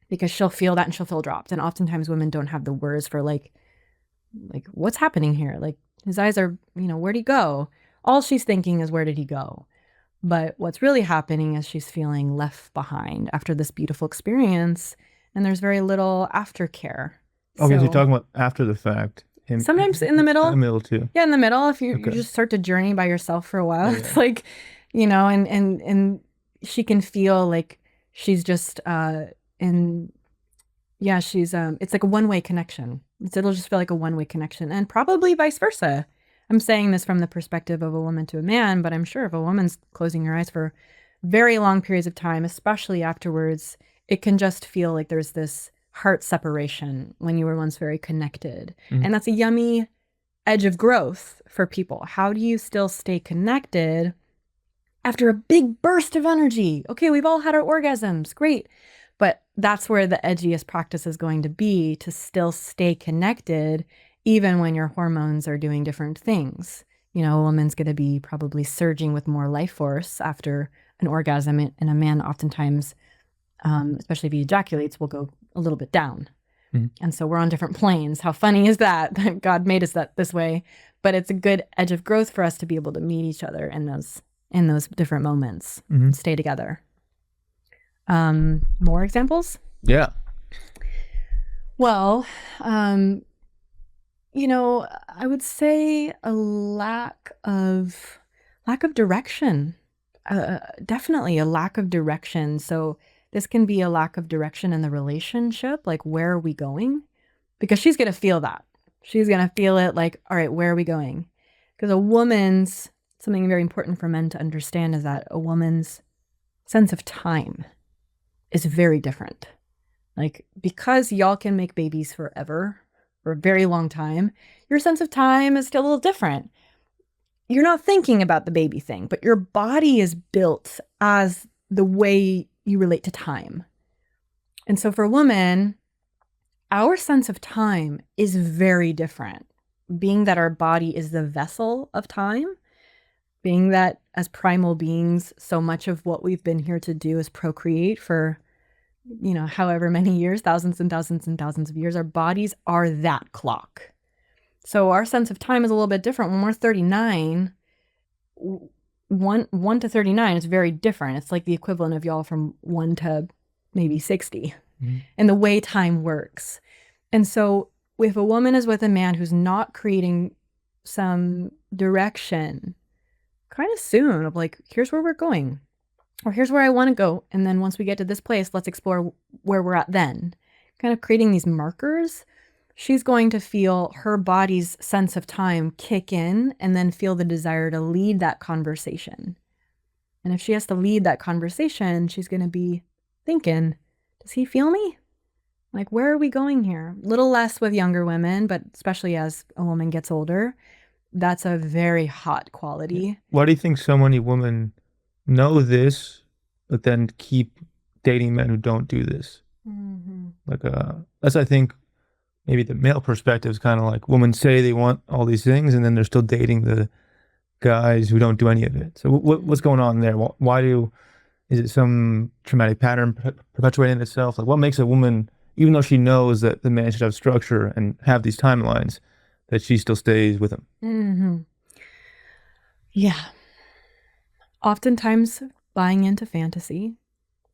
Because she'll feel that and she'll feel dropped. And oftentimes women don't have the words for like what's happening here? Like his eyes are, where'd he go? All she's thinking is, where did he go? But what's really happening is she's feeling left behind after this beautiful experience. And there's very little aftercare. Okay, so you're talking about after the fact. Sometimes in the middle. In the middle too. Yeah, in the middle. If you just start to journey by yourself for a while, yeah. It's like, and she can feel like she's just it's like a one-way connection. It'll just feel like a one-way connection, and probably vice versa. I'm saying this from the perspective of a woman to a man, but I'm sure if a woman's closing her eyes for very long periods of time, especially afterwards, it can just feel like there's this heart separation when you were once very connected. Mm-hmm. And that's a yummy edge of growth for people. How do you still stay connected after a big burst of energy? Okay, we've all had our orgasms, great. But that's where the edgiest practice is going to be, to still stay connected even when your hormones are doing different things. A woman's going to be probably surging with more life force after an orgasm, and a man oftentimes, especially if he ejaculates, will go a little bit down. Mm-hmm. And so we're on different planes. How funny is that? God made us this way. But it's a good edge of growth for us to be able to meet each other in those different moments, mm-hmm. and stay together. More examples? Yeah. Well, I would say a lack of direction. Definitely a lack of direction. So this can be a lack of direction in the relationship. Like, where are we going? Because she's going to feel that. She's going to feel it like, all right, where are we going? Because something very important for men to understand is that a woman's sense of time is very different. Like, because y'all can make babies forever, for a very long time, your sense of time is still a little different. You're not thinking about the baby thing, but your body is built as the way you relate to time. And so for a woman, our sense of time is very different. Being that our body is the vessel of time, being that as primal beings, so much of what we've been here to do is procreate for, however many years, thousands and thousands and thousands of years. Our bodies are that clock. So our sense of time is a little bit different. When we're 39, 1 to 39 is very different. It's like the equivalent of y'all from 1 to maybe 60, mm-hmm. and the way time works. And so if a woman is with a man who's not creating some direction kind of soon of like, here's where we're going, or here's where I want to go. And then once we get to this place, let's explore where we're at then. Kind of creating these markers, she's going to feel her body's sense of time kick in and then feel the desire to lead that conversation. And if she has to lead that conversation, she's going to be thinking, does he feel me? Like, where are we going here? Little less with younger women, but especially as a woman gets older, that's a very hot quality. Why do you think so many women know this, but then keep dating men who don't do this? Mm-hmm. Like, that's, I think, maybe the male perspective is kind of like women say they want all these things, and then they're still dating the guys who don't do any of it. So what's going on there? Is it some traumatic pattern perpetuating itself? Like, what makes a woman, even though she knows that the man should have structure and have these timelines, that she still stays with him? Mm-hmm. Yeah. Oftentimes buying into fantasy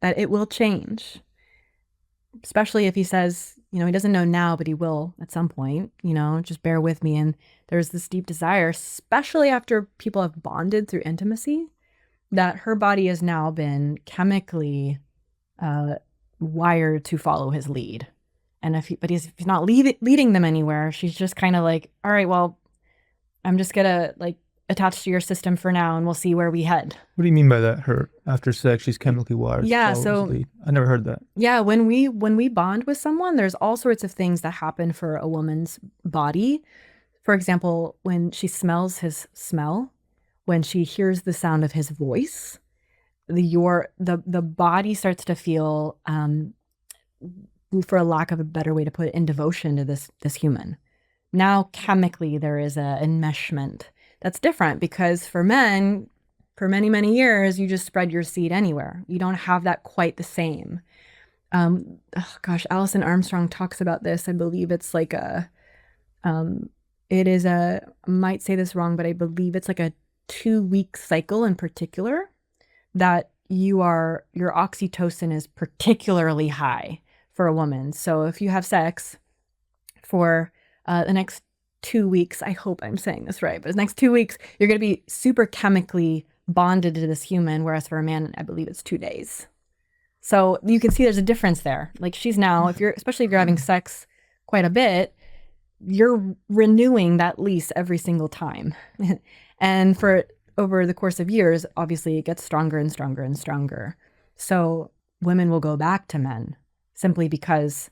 that it will change. especially if he says, he doesn't know now, but he will at some point, just bear with me. And there's this deep desire, especially after people have bonded through intimacy, that her body has now been chemically wired to follow his lead. And if he's not leading them anywhere, she's just kind of like, all right, well, I'm just gonna attach to your system for now, and we'll see where we head. What do you mean by that? Her after sex, she's chemically wired. Yeah, so I never heard that. Yeah, when we bond with someone, there's all sorts of things that happen for a woman's body. For example, when she smells his smell, when she hears the sound of his voice, the body starts to feel, for a lack of a better way to put it, in devotion to this human. Now, chemically, there is a enmeshment. That's different because for men, for many, many years, you just spread your seed anywhere. You don't have that quite the same. Alison Armstrong talks about this. I believe it's like I might say this wrong, but I believe it's like a 2-week cycle in particular that your oxytocin is particularly high for a woman. So if you have sex for the next 2 weeks, I hope I'm saying this right, but the next 2 weeks, you're going to be super chemically bonded to this human, whereas for a man, I believe it's 2 days. So you can see there's a difference there. Like she's now, especially if you're having sex quite a bit, you're renewing that lease every single time. And for over the course of years, obviously it gets stronger and stronger and stronger. So women will go back to men simply because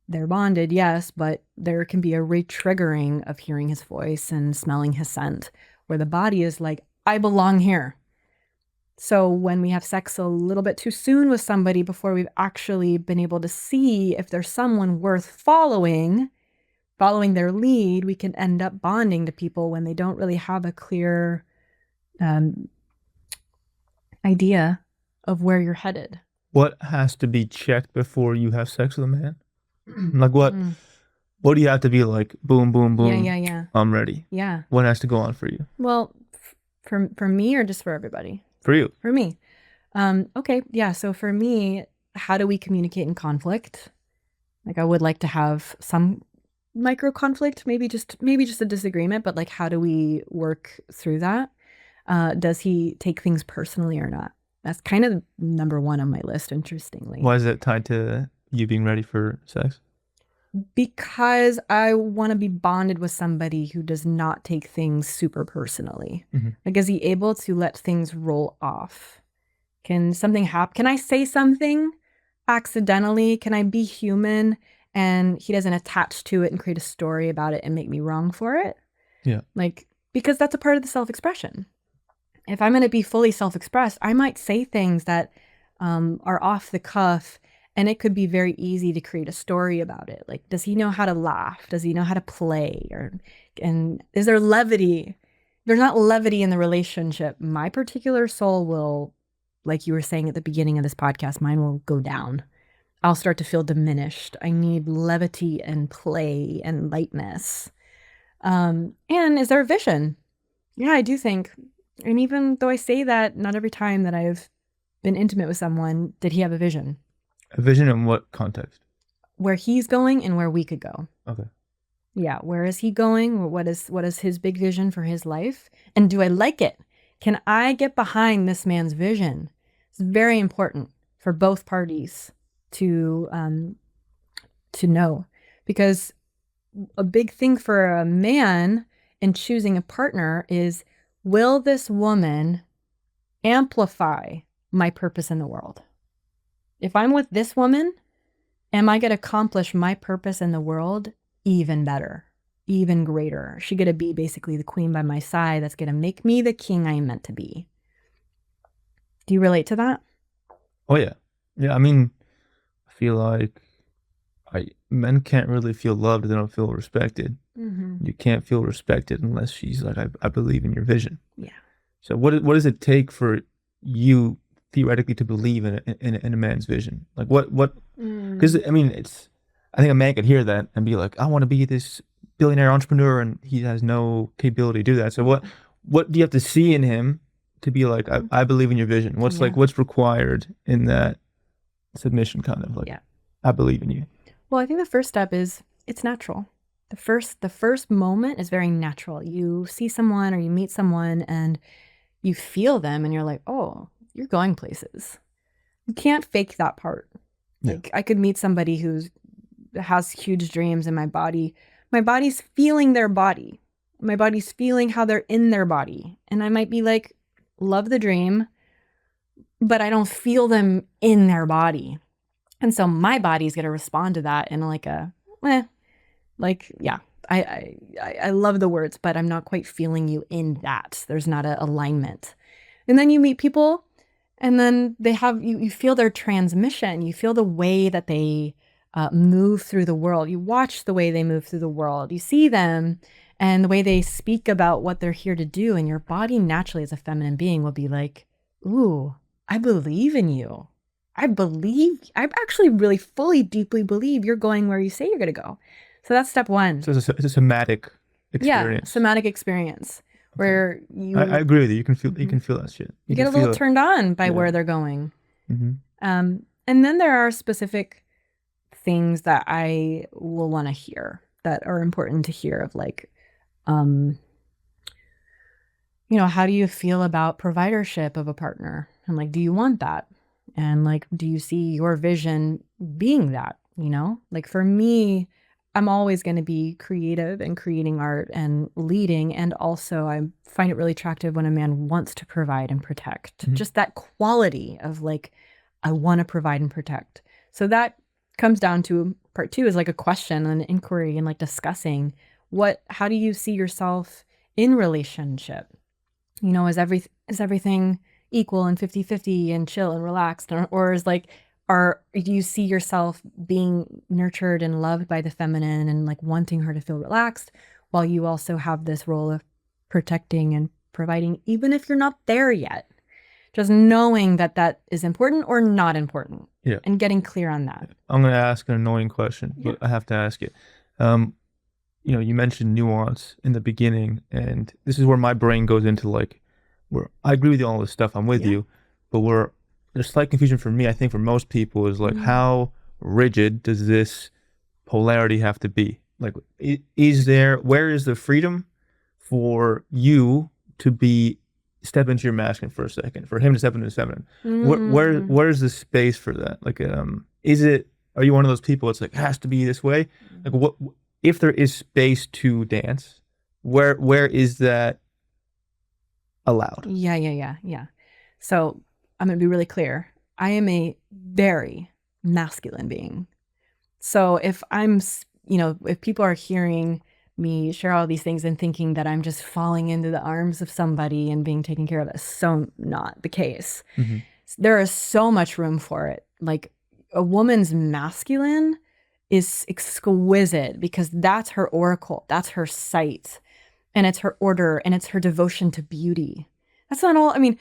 they're bonded, yes, but there can be a re-triggering of hearing his voice and smelling his scent where the body is like, I belong here. So when we have sex a little bit too soon with somebody before we've actually been able to see if there's someone worth following their lead, we can end up bonding to people when they don't really have a clear idea of where you're headed. What has to be checked before you have sex with a man? Like what do you have to be like, boom, boom, boom, yeah. I'm ready? Yeah. What has to go on for you? Well, for me or just for everybody? For you. For me. Okay. Yeah. So for me, how do we communicate in conflict? Like I would like to have some micro conflict, maybe just a disagreement, but like, how do we work through that? Does he take things personally or not? That's kind of number one on my list, interestingly. Why is it tied to you being ready for sex? Because I want to be bonded with somebody who does not take things super personally. Mm-hmm. Like, is he able to let things roll off? Can something happen? Can I say something accidentally? Can I be human and he doesn't attach to it and create a story about it and make me wrong for it? Yeah. Like, because that's a part of the self-expression. If I'm going to be fully self-expressed, I might say things that are off the cuff. And it could be very easy to create a story about it. Like, does he know how to laugh? Does he know how to play? And is there levity? There's not levity in the relationship. My particular soul will, like you were saying at the beginning of this podcast, mine will go down. I'll start to feel diminished. I need levity and play and lightness. And is there a vision? Yeah, I do think. And even though I say that, not every time that I've been intimate with someone did he have a vision. A vision in what context? Where he's going and where we could go. Okay. Yeah, where is he going? What is his big vision for his life? And do I like it? Can I get behind this man's vision? It's very important for both parties to know, because a big thing for a man in choosing a partner is, will this woman amplify my purpose in the world? If I'm with this woman, am I going to accomplish my purpose in the world even better, even greater? Is she going to be basically the queen by my side that's going to make me the king I am meant to be? Do you relate to that? Oh, yeah. Yeah, I mean, I feel like men can't really feel loved if they don't feel respected. Mm-hmm. You can't feel respected unless she's like, I believe in your vision. Yeah. So what does it take for you theoretically to believe in a man's vision? Like what because I mean, I think a man could hear that and be like, I want to be this billionaire entrepreneur, and he has no capability to do that. So what do you have to see in him to be like, I believe in your vision? What's required in that submission kind of like, I believe in you? Well, I think the first step is it's natural. The first moment is very natural. You see someone or you meet someone and you feel them and you're like, oh, you're going places. You can't fake that part. Like I could meet somebody who has huge dreams and my body's feeling their body. My body's feeling how they're in their body. And I might be like, love the dream, but I don't feel them in their body. And so my body's going to respond to that in like a, I love the words, but I'm not quite feeling you in that. There's not an alignment. And then you meet people and then they have, you feel their transmission. You feel the way that they move through the world. You watch the way they move through the world. You see them and the way they speak about what they're here to do. And your body naturally as a feminine being will be like, ooh, I believe in you. I actually really fully, deeply believe you're going where you say you're going to go. So that's step one. So it's a somatic experience. Yeah, somatic experience where you... I agree with you. You can feel that shit. You get a little turned on by where they're going. And then there are specific things that I will want to hear that are important to hear of like, how do you feel about providership of a partner? And like, do you want that? And like, do you see your vision being that, Like for me, I'm always going to be creative and creating art and leading. And also I find it really attractive when a man wants to provide and protect. Just that quality of like, I want to provide and protect. So that comes down to part two is like a question and an inquiry and like discussing how do you see yourself in relationship? Is everything equal and 50-50 and chill and relaxed, or is like, do you see yourself being nurtured and loved by the feminine and like wanting her to feel relaxed while you also have this role of protecting and providing, even if you're not there yet? Just knowing that is important or not important. Yeah. And getting clear on that. I'm going to ask an annoying question, but I have to ask it. You mentioned nuance in the beginning, and this is where my brain goes into like, where I agree with you on all this stuff, I'm with you, but there's slight confusion for me, I think for most people, is like, how rigid does this polarity have to be? Like, where is the freedom for you to step into your masculine for a second, for him to step into his feminine? Where's the space for that? Like, are you one of those people that's like, it has to be this way? Like, what if there is space to dance, where is that allowed? Yeah. So I'm going to be really clear. I am a very masculine being. So if if people are hearing me share all these things and thinking that I'm just falling into the arms of somebody and being taken care of, that's so not the case. There is so much room for it. Like a woman's masculine is exquisite because that's her oracle, that's her sight, and it's her order, and it's her devotion to beauty. That's not all. And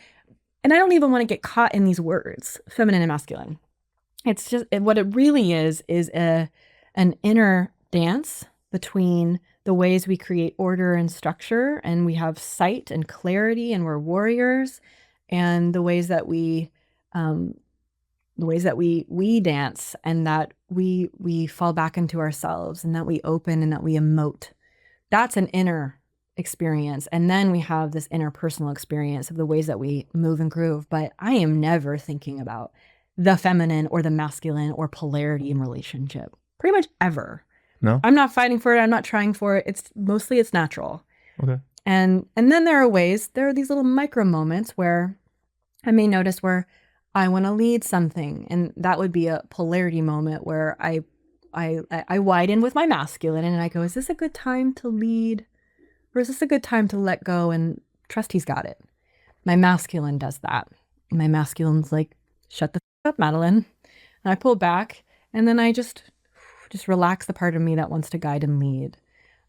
I don't even want to get caught in these words, feminine and masculine. It's just what it really is an inner dance between the ways we create order and structure, and we have sight and clarity, and we're warriors, and the ways that we dance, and that we fall back into ourselves, and that we open, and that we emote. That's an inner experience. And then we have this interpersonal experience of the ways that we move and groove. But I am never thinking about the feminine or the masculine or polarity in relationship. Pretty much ever. No? I'm not fighting for it. I'm not trying for it. It's natural. Okay. And then there are these little micro moments where I may notice where I want to lead something. And that would be a polarity moment where I widen with my masculine and I go, is this a good time to lead? Or is this a good time to let go and trust he's got it? My masculine does that. My masculine's like, shut the up, Madelyn. And I pull back and then I just relax the part of me that wants to guide and lead.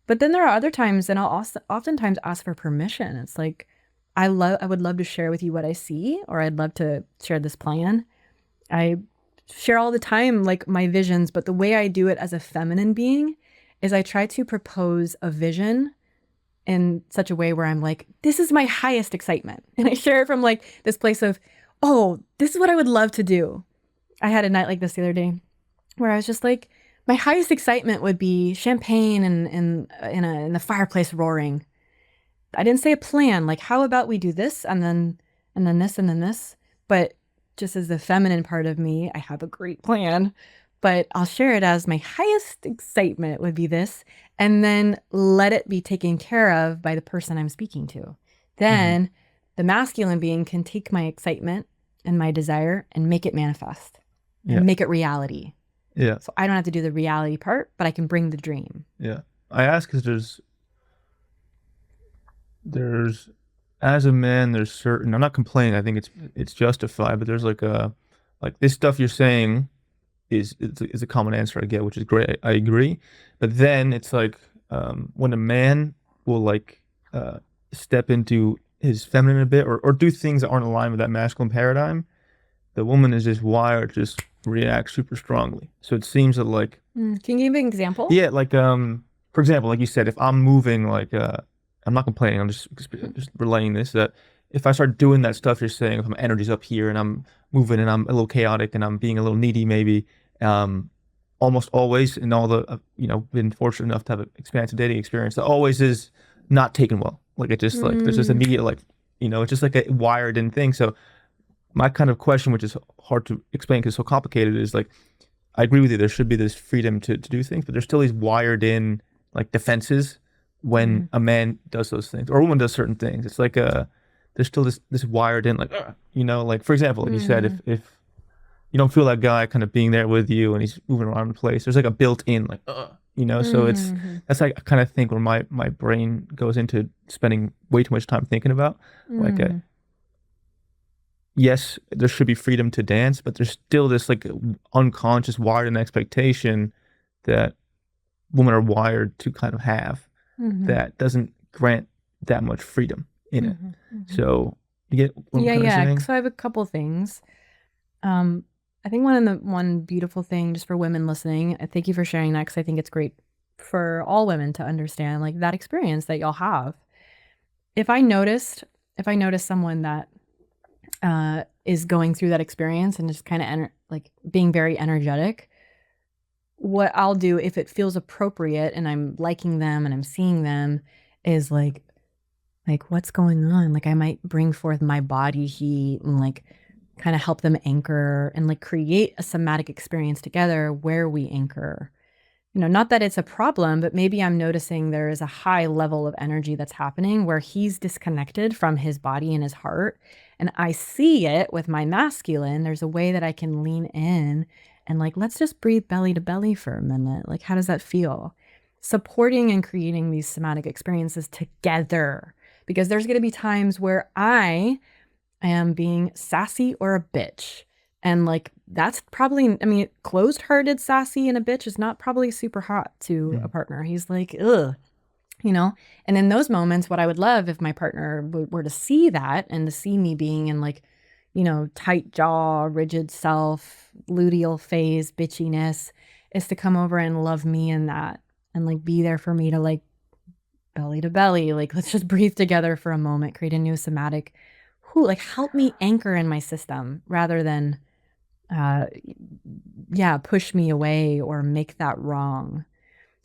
But then there are other times, and I'll oftentimes ask for permission. It's like, I would love to share with you what I see, or I'd love to share this plan. I share all the time, like my visions, but the way I do it as a feminine being is I try to propose a vision in such a way where I'm like, this is my highest excitement. And I share it from like this place of, oh, this is what I would love to do. I had a night like this the other day where I was just like, my highest excitement would be champagne and in the fireplace roaring. I didn't say a plan, like how about we do this and then this and then this. But just as the feminine part of me, I have a great plan. But I'll share it as my highest excitement would be this, and then let it be taken care of by the person I'm speaking to. Then the masculine being can take my excitement and my desire and make it manifest and make it reality. Yeah. So I don't have to do the reality part, but I can bring the dream. Yeah. I ask because there's as a man, there's certain, I'm not complaining, I think it's justified, but there's like this stuff you're saying is a common answer I get, which is great. I agree. But then it's like when a man will like step into his feminine a bit or do things that aren't aligned with that masculine paradigm, the woman is just wired to just react super strongly. So it seems that like Can you give me an example? yeah, like for example, like you said, if I'm moving like I'm not complaining, I'm just relaying this, that if I start doing that stuff you're saying, if my energy's up here and I'm moving and I'm a little chaotic and I'm being a little needy maybe, almost always in all the been fortunate enough to have an expansive dating experience, that always is not taken well. Like it just like there's just immediate like it's just like a wired in thing. So my kind of question, which is hard to explain because it's so complicated, is like I agree with you, there should be this freedom to do things, but there's still these wired in like defenses when a man does those things or a woman does certain things. It's like there's still this wired in like like for example, like you said, if you don't feel that guy kind of being there with you and he's moving around the place, there's like a built in like so it's that's like I kind of think where my brain goes into spending way too much time thinking about like yes, there should be freedom to dance, but there's still this like unconscious wired in expectation that women are wired to kind of have that doesn't grant that much freedom in it. So you get what I'm kind of saying? So I have a couple things. I think one beautiful thing just for women listening, thank you for sharing that, because I think it's great for all women to understand like that experience that y'all have. If I notice someone that is going through that experience and just kind of like being very energetic, what I'll do if it feels appropriate and I'm liking them and I'm seeing them is like what's going on? Like I might bring forth my body heat and like kind of help them anchor and like create a somatic experience together where we anchor. Not that it's a problem, but maybe I'm noticing there is a high level of energy that's happening where he's disconnected from his body and his heart. And I see it with my masculine. There's a way that I can lean in and like, let's just breathe belly to belly for a minute. Like, how does that feel? Supporting and creating these somatic experiences together, because there's going to be times where I am being sassy or a bitch. And like, that's probably, closed-hearted sassy and a bitch is not probably super hot to a partner. He's like, ugh, and in those moments, what I would love if my partner were to see that and to see me being in like, tight jaw, rigid self, luteal phase, bitchiness, is to come over and love me in that and like be there for me to like belly to belly, like let's just breathe together for a moment, create a new somatic, like help me anchor in my system rather than push me away or make that wrong.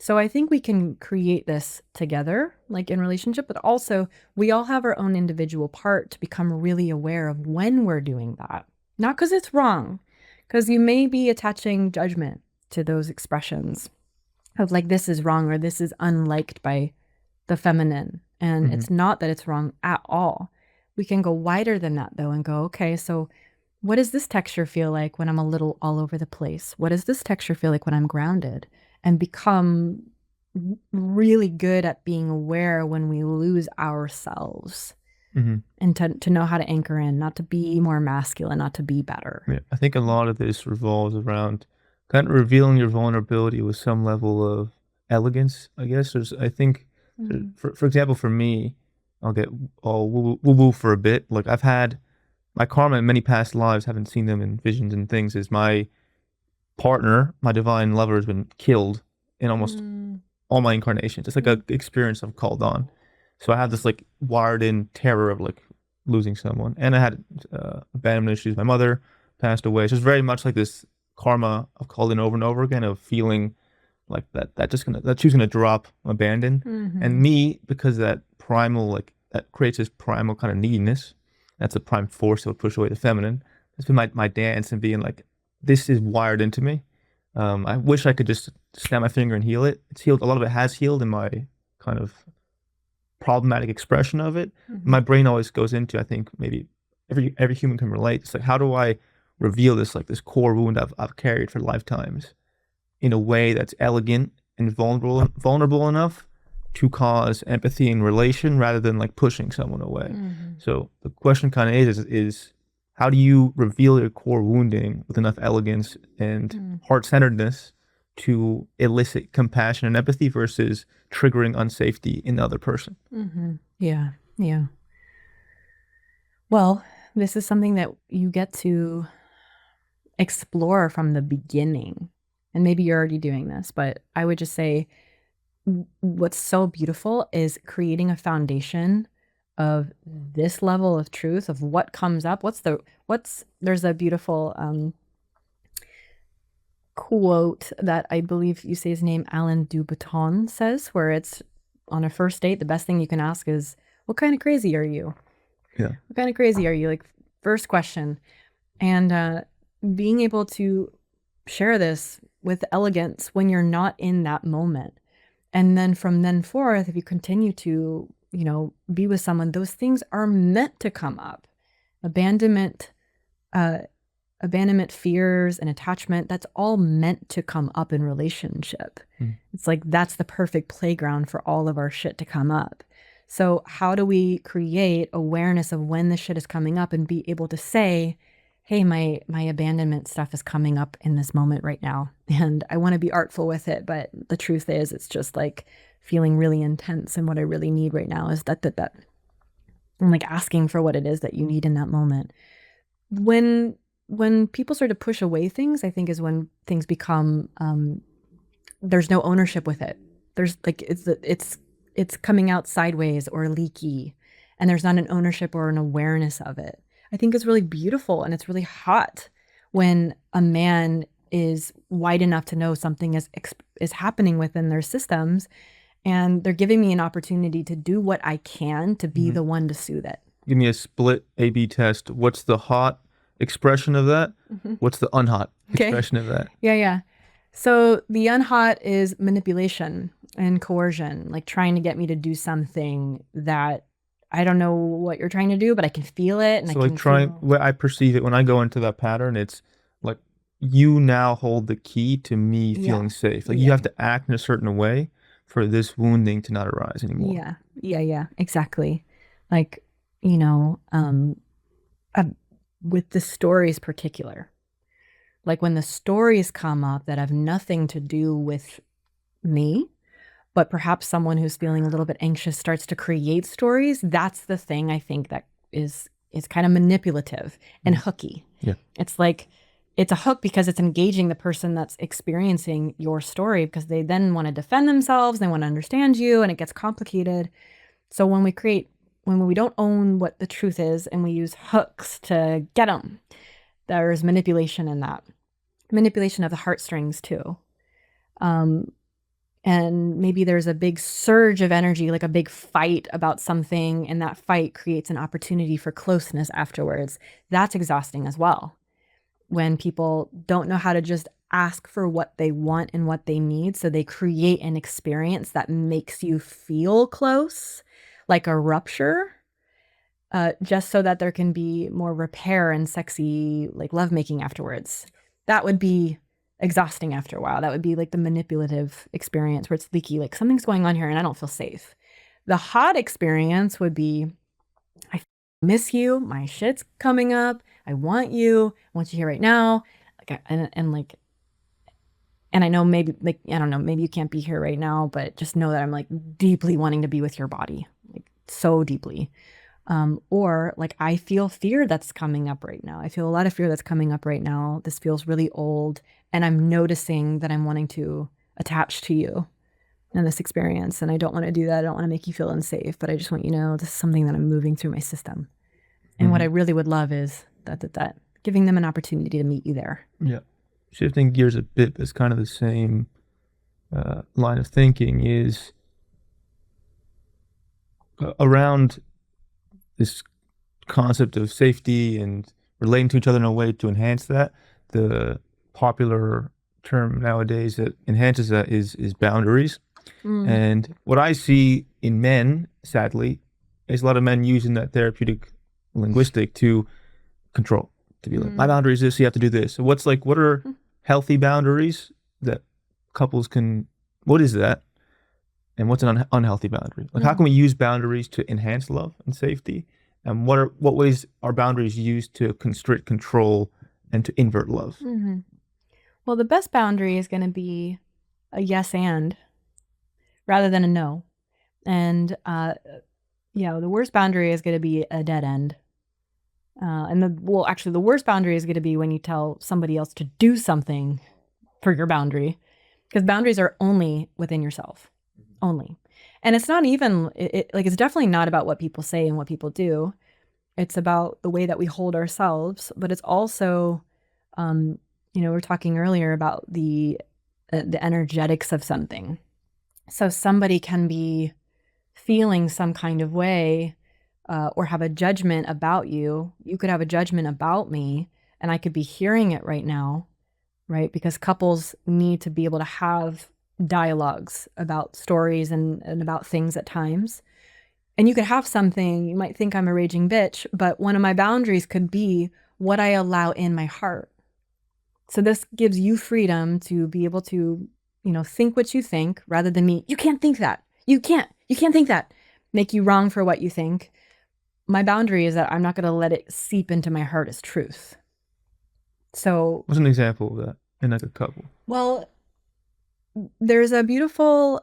So I think we can create this together, like in relationship, but also we all have our own individual part to become really aware of when we're doing that. Not because it's wrong, because you may be attaching judgment to those expressions of like, this is wrong or this is unliked by the feminine. And it's not that it's wrong at all. We can go wider than that though and go, okay, so what does this texture feel like when I'm a little all over the place? What does this texture feel like when I'm grounded? And become really good at being aware when we lose ourselves and to know how to anchor in, not to be more masculine, not to be better. Yeah, I think a lot of this revolves around kind of revealing your vulnerability with some level of elegance, I guess. I think, for example, for me, I'll get all woo-woo for a bit. Like I've had my karma in many past lives, haven't seen them in visions and things, is my partner, my divine lover, has been killed in almost all my incarnations. It's like a experience I've called on. So I have this like wired in terror of like losing someone. And I had abandonment issues. My mother passed away. So it's very much like this karma of calling over and over again, of feeling like that she's gonna drop, abandon. And me, because that primal, like that creates this primal kind of neediness. That's a prime force that would push away the feminine. It's been my dance and being like, this is wired into me. I wish I could just snap my finger and heal it. It's healed. A lot of it has healed in my kind of problematic expression of it. My brain always goes into, I think maybe every human can relate. It's like, how do I reveal this, like this core wound I've carried for lifetimes in a way that's elegant and vulnerable enough to cause empathy and relation rather than like pushing someone away. So the question kind of is how do you reveal your core wounding with enough elegance and heart-centeredness to elicit compassion and empathy versus triggering unsafety in the other person? Yeah. Well, this is something that you get to explore from the beginning. And maybe you're already doing this, but I would just say what's so beautiful is creating a foundation of this level of truth of what comes up. There's a beautiful quote that I believe you say his name, Alain Dubuton, says, where it's on a first date, the best thing you can ask is, what kind of crazy are you? Yeah. What kind of crazy are you? Like, first question. And being able to share this with elegance when you're not in that moment. And then from then forth, if you continue to, be with someone, those things are meant to come up. Abandonment, fears, and attachment, that's all meant to come up in relationship. It's like, that's the perfect playground for all of our shit to come up. So how do we create awareness of when the shit is coming up and be able to say, hey, my abandonment stuff is coming up in this moment right now, and I want to be artful with it, but the truth is it's just like feeling really intense, and what I really need right now is that. I'm like asking for what it is that you need in that moment. When people start to push away things, I think is when things become, there's no ownership with it. There's like, it's coming out sideways or leaky, and there's not an ownership or an awareness of it. I think it's really beautiful, and it's really hot when a man is wide enough to know something is happening within their systems, and they're giving me an opportunity to do what I can to be the one to soothe it. Give me a split A/B test. What's the hot expression of that? What's the unhot expression of that? Yeah. So the unhot is manipulation and coercion, like trying to get me to do something that I don't know what you're trying to do, but I can feel it. And so I perceive it when I go into that pattern, it's like, you now hold the key to me feeling safe. Like you have to act in a certain way for this wounding to not arise anymore. Yeah, exactly. Like, with the stories particular, like when the stories come up that have nothing to do with me, but perhaps someone who's feeling a little bit anxious starts to create stories, that's the thing I think that is kind of manipulative and hooky. Yeah. It's like, it's a hook because it's engaging the person that's experiencing your story, because they then want to defend themselves, they want to understand you, and it gets complicated. So when we don't own what the truth is and we use hooks to get them, there's manipulation in that. Manipulation of the heartstrings too. And maybe there's a big surge of energy, like a big fight about something, and that fight creates an opportunity for closeness afterwards. That's exhausting as well. When people don't know how to just ask for what they want and what they need, so they create an experience that makes you feel close, like a rupture, just so that there can be more repair and sexy, like lovemaking afterwards. That would be exhausting after a while. That would be like the manipulative experience where it's leaky, like something's going on here and I don't feel safe. The hot experience would be, I miss you, my shit's coming up, I want you here right now. Like, and I know maybe, like, I don't know, maybe you can't be here right now, but just know that I'm like deeply wanting to be with your body, like so deeply. Or like, I feel fear that's coming up right now. I feel a lot of fear that's coming up right now. This feels really old, and I'm noticing that I'm wanting to attach to you in this experience, and I don't want to do that. I don't want to make you feel unsafe, but I just want you to know this is something that I'm moving through my system. And what I really would love is that. giving them an opportunity to meet you there. Yeah. Shifting gears a bit, but it's kind of the same line of thinking is around this concept of safety and relating to each other in a way to enhance that. The popular term nowadays that enhances that is boundaries. And what I see in men, sadly, is a lot of men using that therapeutic linguistic to control, to be like, my boundary is this, you have to do this. So what are healthy boundaries that couples can, what is that? And what's an unhealthy boundary? Like, how can we use boundaries to enhance love and safety? And what ways are boundaries used to constrict, control, and to invert love? Well, the best boundary is going to be a yes and rather than a no. And, the worst boundary is going to be a dead end. The worst boundary is going to be when you tell somebody else to do something for your boundary, because boundaries are only within yourself, only. And it's not even, it's definitely not about what people say and what people do. It's about the way that we hold ourselves, but it's also, we were talking earlier about the energetics of something. So somebody can be feeling some kind of way or have a judgment about you. You could have a judgment about me, and I could be hearing it right now, right? Because couples need to be able to have dialogues about stories and about things at times. And you could have something, you might think I'm a raging bitch, but one of my boundaries could be what I allow in my heart. So this gives you freedom to be able to, think what you think rather than me, you can't think that. You can't think that. Make you wrong for what you think. My boundary is that I'm not going to let it seep into my heart as truth. So what's an example of that in like a couple? Well, there's a beautiful,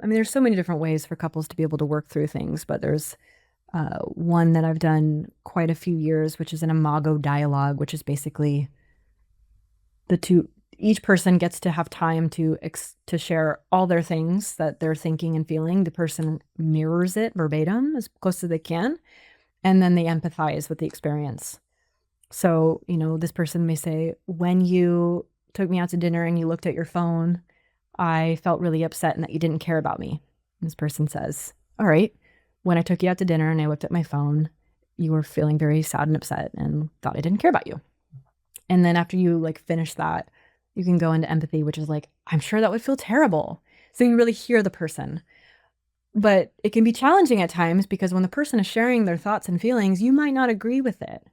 there's so many different ways for couples to be able to work through things, but there's one that I've done quite a few years, which is an imago dialogue, which is basically each person gets to have time to share all their things that they're thinking and feeling. The person mirrors it verbatim as close as they can, and then they empathize with the experience. So, this person may say, when you took me out to dinner and you looked at your phone, I felt really upset and that you didn't care about me. And this person says, all right, when I took you out to dinner and I looked at my phone, you were feeling very sad and upset and thought I didn't care about you. And then after you finish that, you can go into empathy, which is I'm sure that would feel terrible. So you really hear the person. But it can be challenging at times because when the person is sharing their thoughts and feelings, you might not agree with it.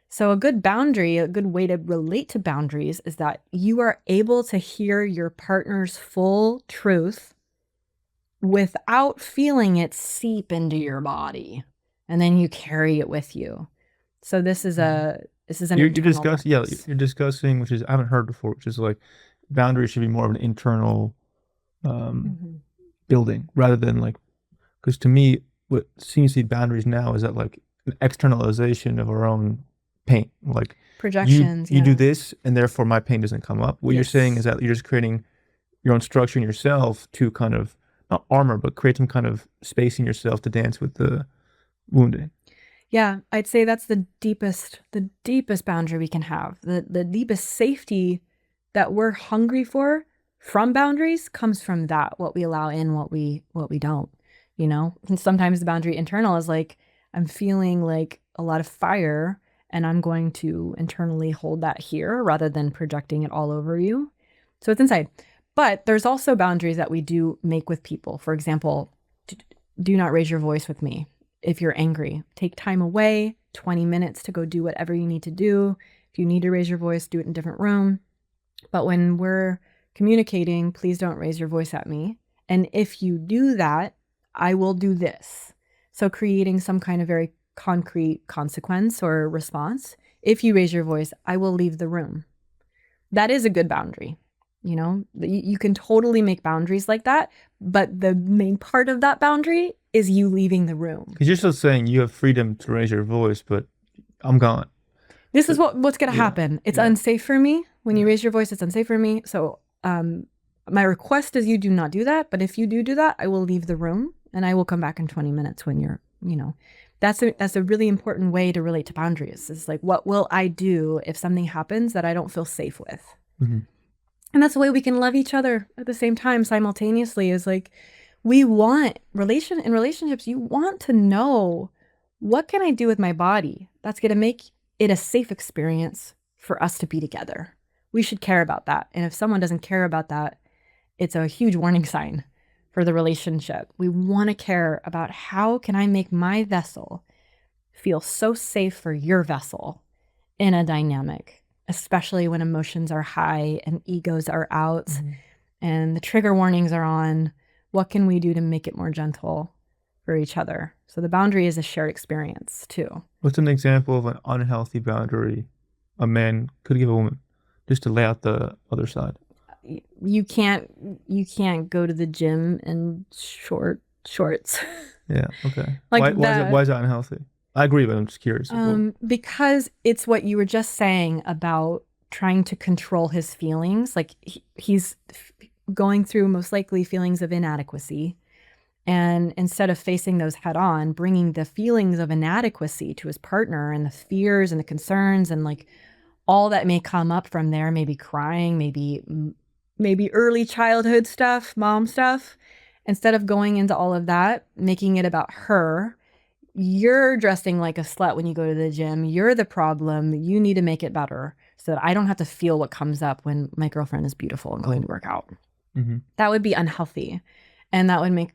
So a good boundary, a good way to relate to boundaries is that you are able to hear your partner's full truth without feeling it seep into your body. And then you carry it with you. So this is an you're discussing, which is I haven't heard before, which is boundaries should be more of an internal building rather than because to me what seems to be boundaries now is that an externalization of our own pain, projections. You do this and therefore my pain doesn't come up. What you're saying is that you're just creating your own structure in yourself to kind of not armor but create some kind of space in yourself to dance with the wounding. Yeah, I'd say that's the deepest boundary we can have. The deepest safety that we're hungry for from boundaries comes from that, what we allow in, what we don't, And sometimes the boundary internal is I'm feeling a lot of fire and I'm going to internally hold that here rather than projecting it all over you. So it's inside. But there's also boundaries that we do make with people. For example, do not raise your voice with me. If you're angry, take time away, 20 minutes to go do whatever you need to do. If you need to raise your voice, do it in a different room. But when we're communicating, please don't raise your voice at me. And if you do that, I will do this. So creating some kind of very concrete consequence or response. If you raise your voice, I will leave the room. That is a good boundary. You can totally make boundaries like that. But the main part of that boundary is you leaving the room. Because you're still saying you have freedom to raise your voice, but I'm gone. This is what's going to happen. It's unsafe for me. When you raise your voice, it's unsafe for me. So my request is you do not do that. But if you do that, I will leave the room and I will come back in 20 minutes when you're That's a really important way to relate to boundaries. It's like, what will I do if something happens that I don't feel safe with? Mm-hmm. And that's the way we can love each other at the same time simultaneously. Is like, we want in relationships, you want to know, what can I do with my body that's going to make it a safe experience for us to be together? We should care about that. And if someone doesn't care about that, it's a huge warning sign for the relationship. We want to care about, how can I make my vessel feel so safe for your vessel in a dynamic, especially when emotions are high and egos are out and the trigger warnings are on. What can we do to make it more gentle for each other? So the boundary is a shared experience too. What's an example of an unhealthy boundary a man could give a woman, just to lay out the other side? You can't go to the gym in shorts. Yeah. Okay. Like why is that unhealthy? I agree, but I'm just curious. Because it's what you were just saying about trying to control his feelings. Like he's going through most likely feelings of inadequacy. And instead of facing those head on, bringing the feelings of inadequacy to his partner and the fears and the concerns and like all that may come up from there, maybe crying, maybe early childhood stuff, mom stuff. Instead of going into all of that, making it about her, you're dressing like a slut when you go to the gym. You're the problem. You need to make it better so that I don't have to feel what comes up when my girlfriend is beautiful and going to work out. Mm-hmm. That would be unhealthy. And that would make,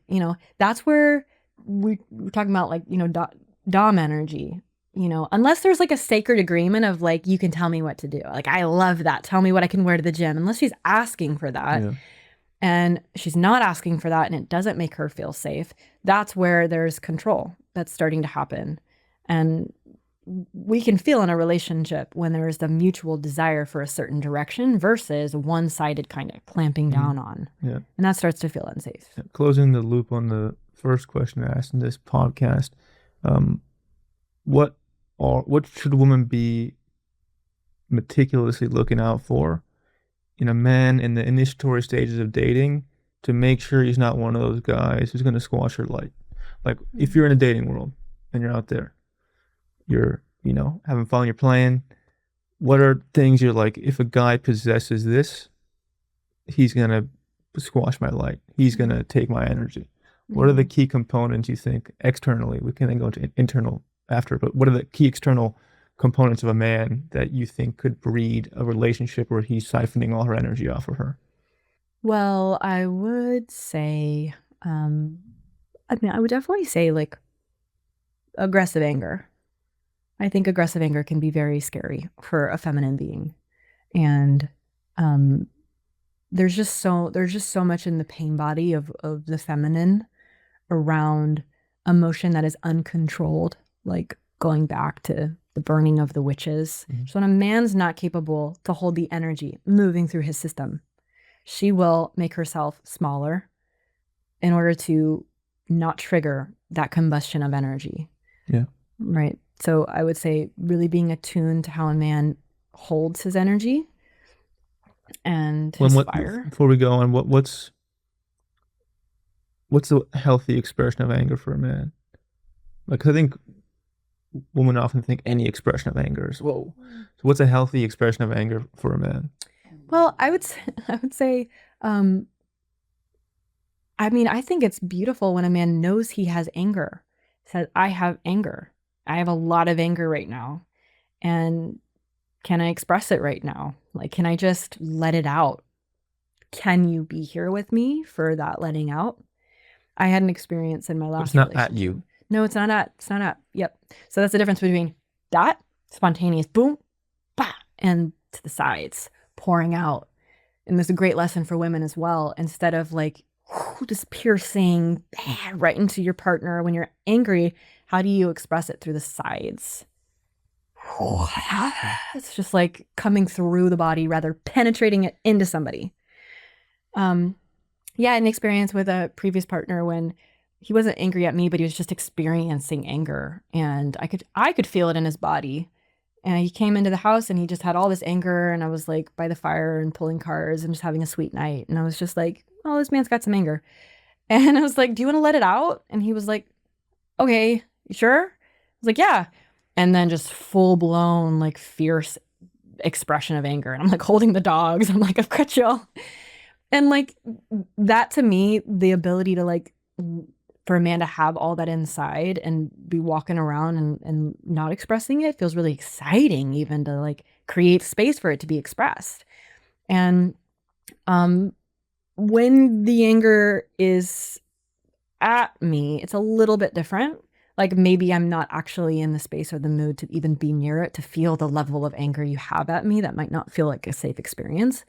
that's where we're talking about like, Dom energy, unless there's like a sacred agreement of like, you can tell me what to do. Like, I love that. Tell me what I can wear to the gym. Unless she's asking for that. Yeah. And she's not asking for that and it doesn't make her feel safe. That's where there's control that's starting to happen. And we can feel in a relationship when there is the mutual desire for a certain direction versus one-sided kind of clamping down on. Yeah. And that starts to feel unsafe. Yeah. Closing the loop on the first question I asked in this podcast, what should women be meticulously looking out for in a man in the initiatory stages of dating to make sure he's not one of those guys who's going to squash her light? Like, if you're in a dating world and you're out there, you're, having fun, you're playing, what are things you're like, if a guy possesses this, he's going to squash my light. He's going to take my energy. What are the key components you think externally? We can then go into internal after, but what are the key external components of a man that you think could breed a relationship where he's siphoning all her energy off of her? Well, I would say, I would definitely say like aggressive anger. I think aggressive anger can be very scary for a feminine being. And there's just so much in the pain body of the feminine around emotion that is uncontrolled, like going back to the burning of the witches. Mm-hmm. So when a man's not capable to hold the energy moving through his system, she will make herself smaller in order to not trigger that combustion of energy. Yeah. Right. So I would say really being attuned to how a man holds his energy and his fire. Before we go on, what's a healthy expression of anger for a man? Like, I think women often think any expression of anger is whoa. So what's a healthy expression of anger for a man? Well, I would say, I think it's beautiful when a man knows he has anger. Says, I have anger. I have a lot of anger right now. And can I express it right now? Like, can I just let it out? Can you be here with me for that letting out? I had an experience in my last relationship. It's not at you. No, it's not at. Yep. So that's the difference between that, spontaneous boom, bah, and to the sides, pouring out. And there's a great lesson for women as well. Instead of like just piercing right into your partner when you're angry, how do you express it through the sides? It's just like coming through the body, rather penetrating it into somebody. Yeah, an experience with a previous partner when he wasn't angry at me, but he was just experiencing anger, and I could feel it in his body. And he came into the house and he just had all this anger, and I was like by the fire and pulling cards and just having a sweet night. And I was just like, oh, this man's got some anger. And I was like, do you want to let it out? And he was like, okay, You sure? I was like, yeah. And then just full blown, like, fierce expression of anger. And I'm like holding the dogs. I'm like, I've got you. And like that, to me, the ability to like, for a man to have all that inside and be walking around and not expressing it feels really exciting, even to like create space for it to be expressed. And when the anger is at me, it's a little bit different. Like maybe I'm not actually in the space or the mood to even be near it, to feel the level of anger you have at me. That might not feel like a safe experience.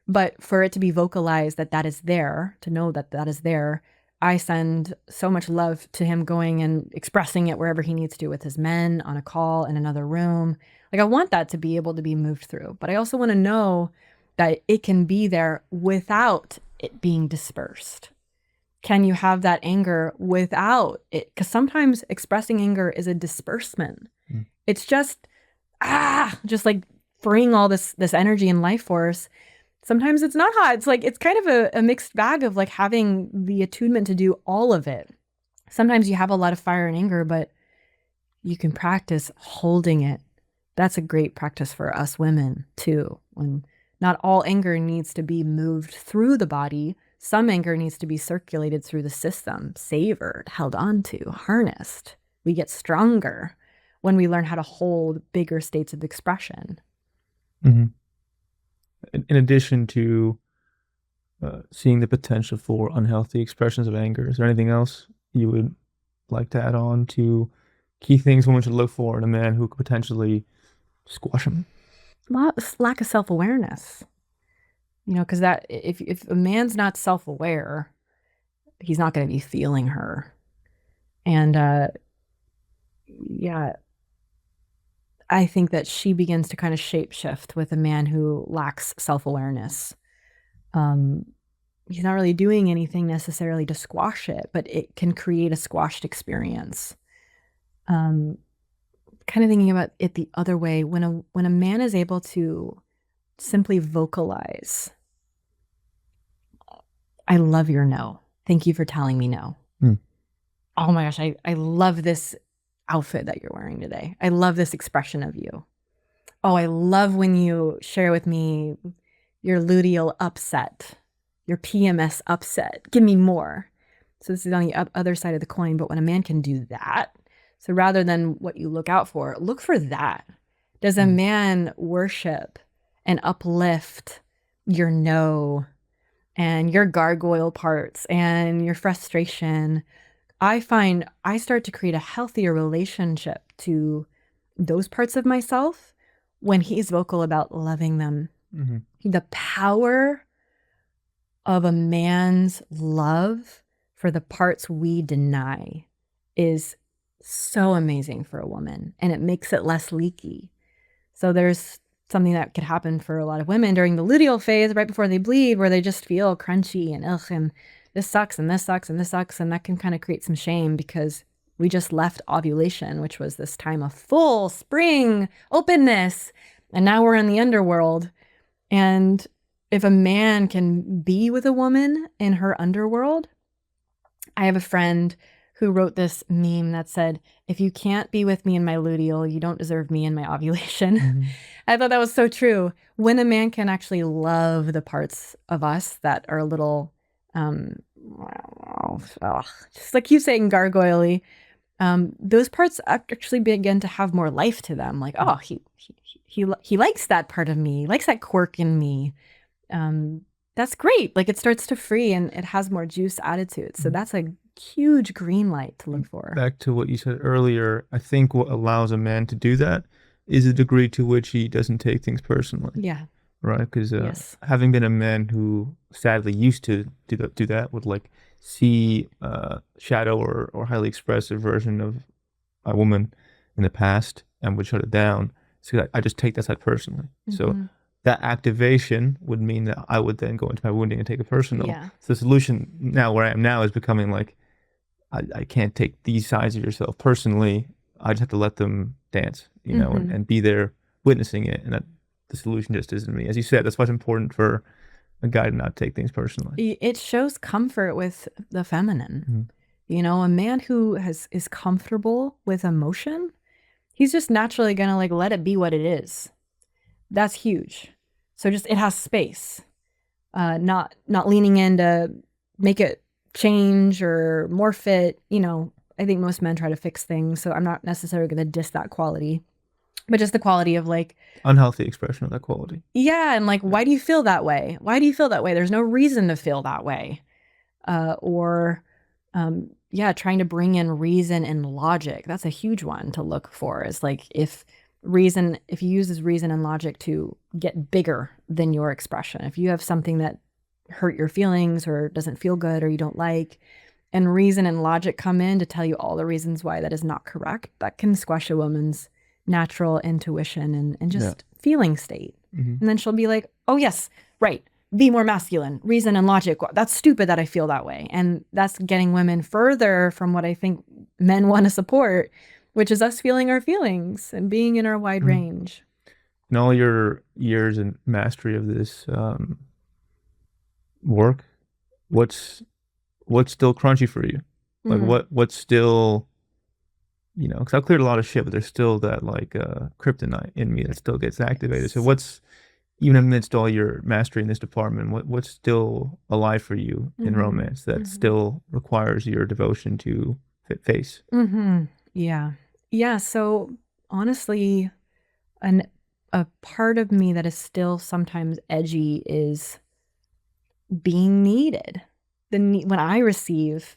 But for it to be vocalized that that is there, to know that that is there, I send so much love to him going and expressing it wherever he needs to with his men, on a call, in another room. Like I want that to be able to be moved through. But I also want to know that it can be there without it being dispersed. Can you have that anger without it? Because sometimes expressing anger is a disbursement. It's just, just like freeing all this energy and life force. Sometimes it's not hot. It's like, it's kind of a mixed bag of like having the attunement to do all of it. Sometimes you have a lot of fire and anger, but you can practice holding it. That's a great practice for us women too. When not all anger needs to be moved through the body. Some anger needs to be circulated through the system, savored, held onto, harnessed. We get stronger when we learn how to hold bigger states of expression. Mm-hmm. In addition to seeing the potential for unhealthy expressions of anger, is there anything else you would like to add on to key things women should look for in a man who could potentially squash them? Lack of self-awareness. You know, because that if a man's not self-aware, he's not going to be feeling her. And yeah, I think that she begins to kind of shapeshift with a man who lacks self-awareness. He's not really doing anything necessarily to squash it, but it can create a squashed experience. Kind of thinking about it the other way, when a man is able to simply vocalize, I love your no. Thank you for telling me no. Oh my gosh, I love this outfit that you're wearing today. I love this expression of you. Oh, I love when you share with me your luteal upset, your PMS upset. Give me more. So this is on the other side of the coin. But when a man can do that, so rather than what you look out for, look for that. Does a man worship and uplift your no and your gargoyle parts and your frustration? I find I start to create a healthier relationship to those parts of myself when he's vocal about loving them. The power of a man's love for the parts we deny is so amazing for a woman, and it makes it less leaky. So there's something that could happen for a lot of women during the luteal phase, right before they bleed, where they just feel crunchy and ugh, and this sucks, and this sucks, and this sucks. And that can kind of create some shame because we just left ovulation, which was this time of full spring openness. And now we're in the underworld. And if a man can be with a woman in her underworld, I have a friend who wrote this meme that said, if you can't be with me in my luteal, you don't deserve me in my ovulation. I thought that was so true. When a man can actually love the parts of us that are a little, just like you saying, gargoyle-y, those parts actually begin to have more life to them. Like, oh, he likes that part of me, he likes that quirk in me. That's great. Like it starts to free and it has more juice added to it. So that's a huge green light to look for. Back to what you said earlier, I think what allows a man to do that is the degree to which he doesn't take things personally. Yeah. Right? Because having been a man who sadly used to do that, would like see shadow or highly expressive version of a woman in the past and would shut it down. So I just take that side personally. So that activation would mean that I would then go into my wounding and take it personal. Yeah. So the solution now, where I am now, is becoming like, I can't take these sides of yourself personally. I just have to let them dance, you know, and be there witnessing it. And that the solution just isn't me. As you said, that's why it's important for a guy to not take things personally. It shows comfort with the feminine. You know, a man who is comfortable with emotion, he's just naturally gonna like let it be what it is. That's huge. So just it has space. Not leaning in to make it change or morph it. You know, I think most men try to fix things, so I'm not necessarily going to diss that quality, but just the quality of like unhealthy expression of that quality. Yeah, and like, why do you feel that way? Why do you feel that way? There's no reason to feel that way. Or yeah, trying to bring in reason and logic. That's a huge one to look for. Is like if you use this reason and logic to get bigger than your expression. If you have something that hurt your feelings or doesn't feel good or you don't like, and reason and logic come in to tell you all the reasons why that is not correct, that can squash a woman's natural intuition and just feeling state. And then she'll be like, oh yes, right. Be more masculine, reason and logic. That's stupid that I feel that way. And that's getting women further from what I think men want to support, which is us feeling our feelings and being in our wide range. In all your years and mastery of this work, what's still crunchy for you? Like what's still, you know, because I've cleared a lot of shit, but there's still that like kryptonite in me that still gets activated. So what's, even amidst all your mastery in this department, what's still alive for you in romance that still requires your devotion to face? Yeah. So honestly, a part of me that is still sometimes edgy is being needed. When I receive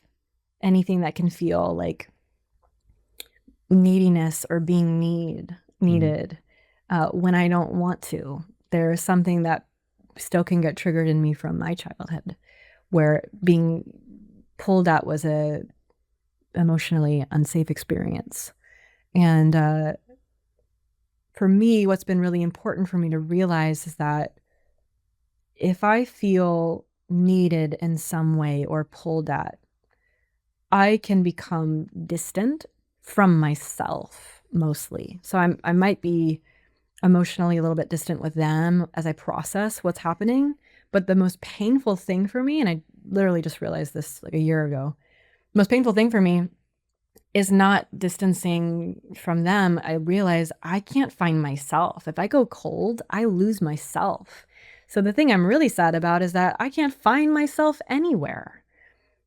anything that can feel like neediness or being needed, when I don't want to, there's something that still can get triggered in me from my childhood, where being pulled at was a emotionally unsafe experience. And for me, what's been really important for me to realize is that if I feel needed in some way or pulled at, I can become distant from myself mostly. So I might be emotionally a little bit distant with them as I process what's happening. But the most painful thing for me, and I literally just realized this like a year ago, the most painful thing for me is not distancing from them. I realize I can't find myself. If I go cold, I lose myself. So the thing I'm really sad about is that I can't find myself anywhere.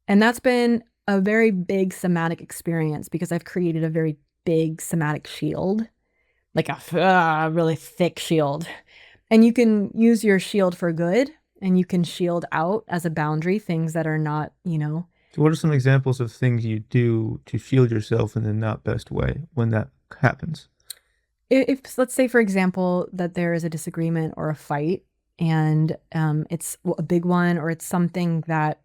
And that's been a very big somatic experience because I've created a very big somatic shield, like a really thick shield. And you can use your shield for good, and you can shield out as a boundary things that are not, you know. So what are some examples of things you do to shield yourself in the not best way when that happens? If let's say, for example, that there is a disagreement or a fight, and it's a big one, or it's something that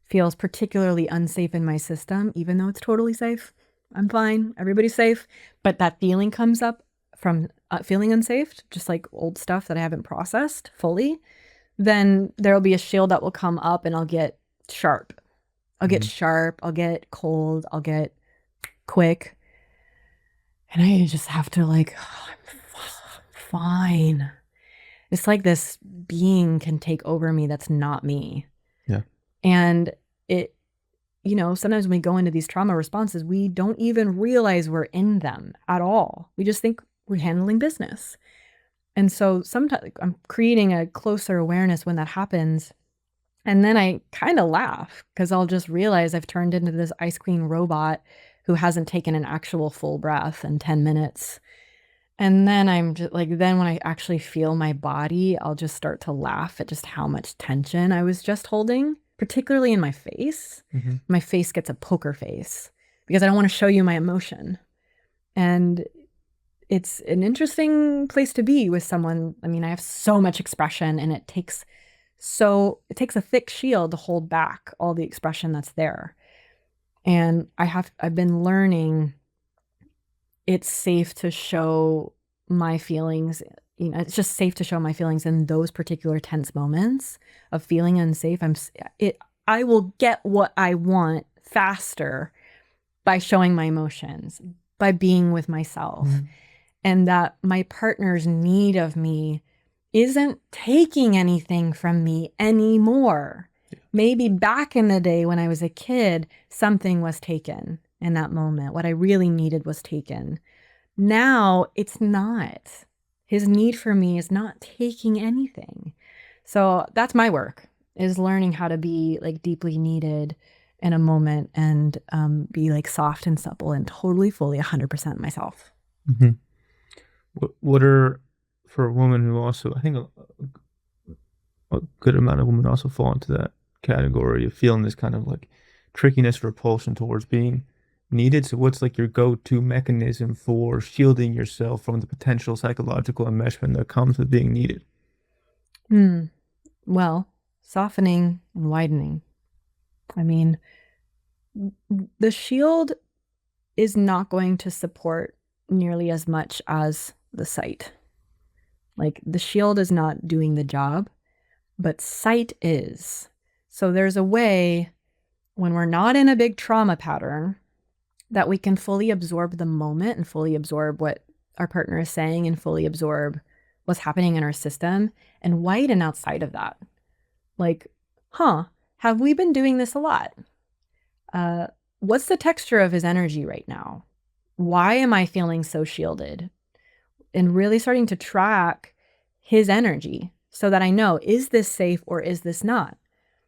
feels particularly unsafe in my system, even though it's totally safe. I'm fine. Everybody's safe. But that feeling comes up from feeling unsafe, just like old stuff that I haven't processed fully. Then there'll be a shield that will come up and I'll get sharp. I'll get sharp. I'll get cold. I'll get quick. And I just have to like, oh, I'm fine. It's like this being can take over me that's not me. Yeah. And it, you know, sometimes when we go into these trauma responses, we don't even realize we're in them at all. We just think we're handling business. And so sometimes I'm creating a closer awareness when that happens. And then I kind of laugh because I'll just realize I've turned into this ice queen robot who hasn't taken an actual full breath in 10 minutes. And then I'm just like, then when I actually feel my body, I'll just start to laugh at just how much tension I was just holding, particularly in my face. My face gets a poker face because I don't want to show you my emotion. And it's an interesting place to be with someone. I mean, I have so much expression, and it takes a thick shield to hold back all the expression that's there. And I've been learning it's safe to show my feelings. You know, it's just safe to show my feelings in those particular tense moments of feeling unsafe. I will get what I want faster by showing my emotions, by being with myself. And that my partner's need of me isn't taking anything from me anymore. Maybe back in the day when I was a kid, something was taken in that moment. What I really needed was taken. Now it's not. His need for me is not taking anything. So that's my work, is learning how to be like deeply needed in a moment and be like soft and supple and totally, fully 100% myself. Mm-hmm. What are, for a woman who also, I think a good amount of women also fall into that category of feeling this kind of like trickiness, repulsion towards being needed. So what's like your go-to mechanism for shielding yourself from the potential psychological enmeshment that comes with being needed? Well, softening and widening. I mean, the shield is not going to support nearly as much as the sight. Like the shield is not doing the job, but sight is. So there's a way when we're not in a big trauma pattern that we can fully absorb the moment and fully absorb what our partner is saying and fully absorb what's happening in our system and widen outside of that. Like, have we been doing this a lot? What's the texture of his energy right now? Why am I feeling so shielded? And really starting to track his energy so that I know, is this safe or is this not?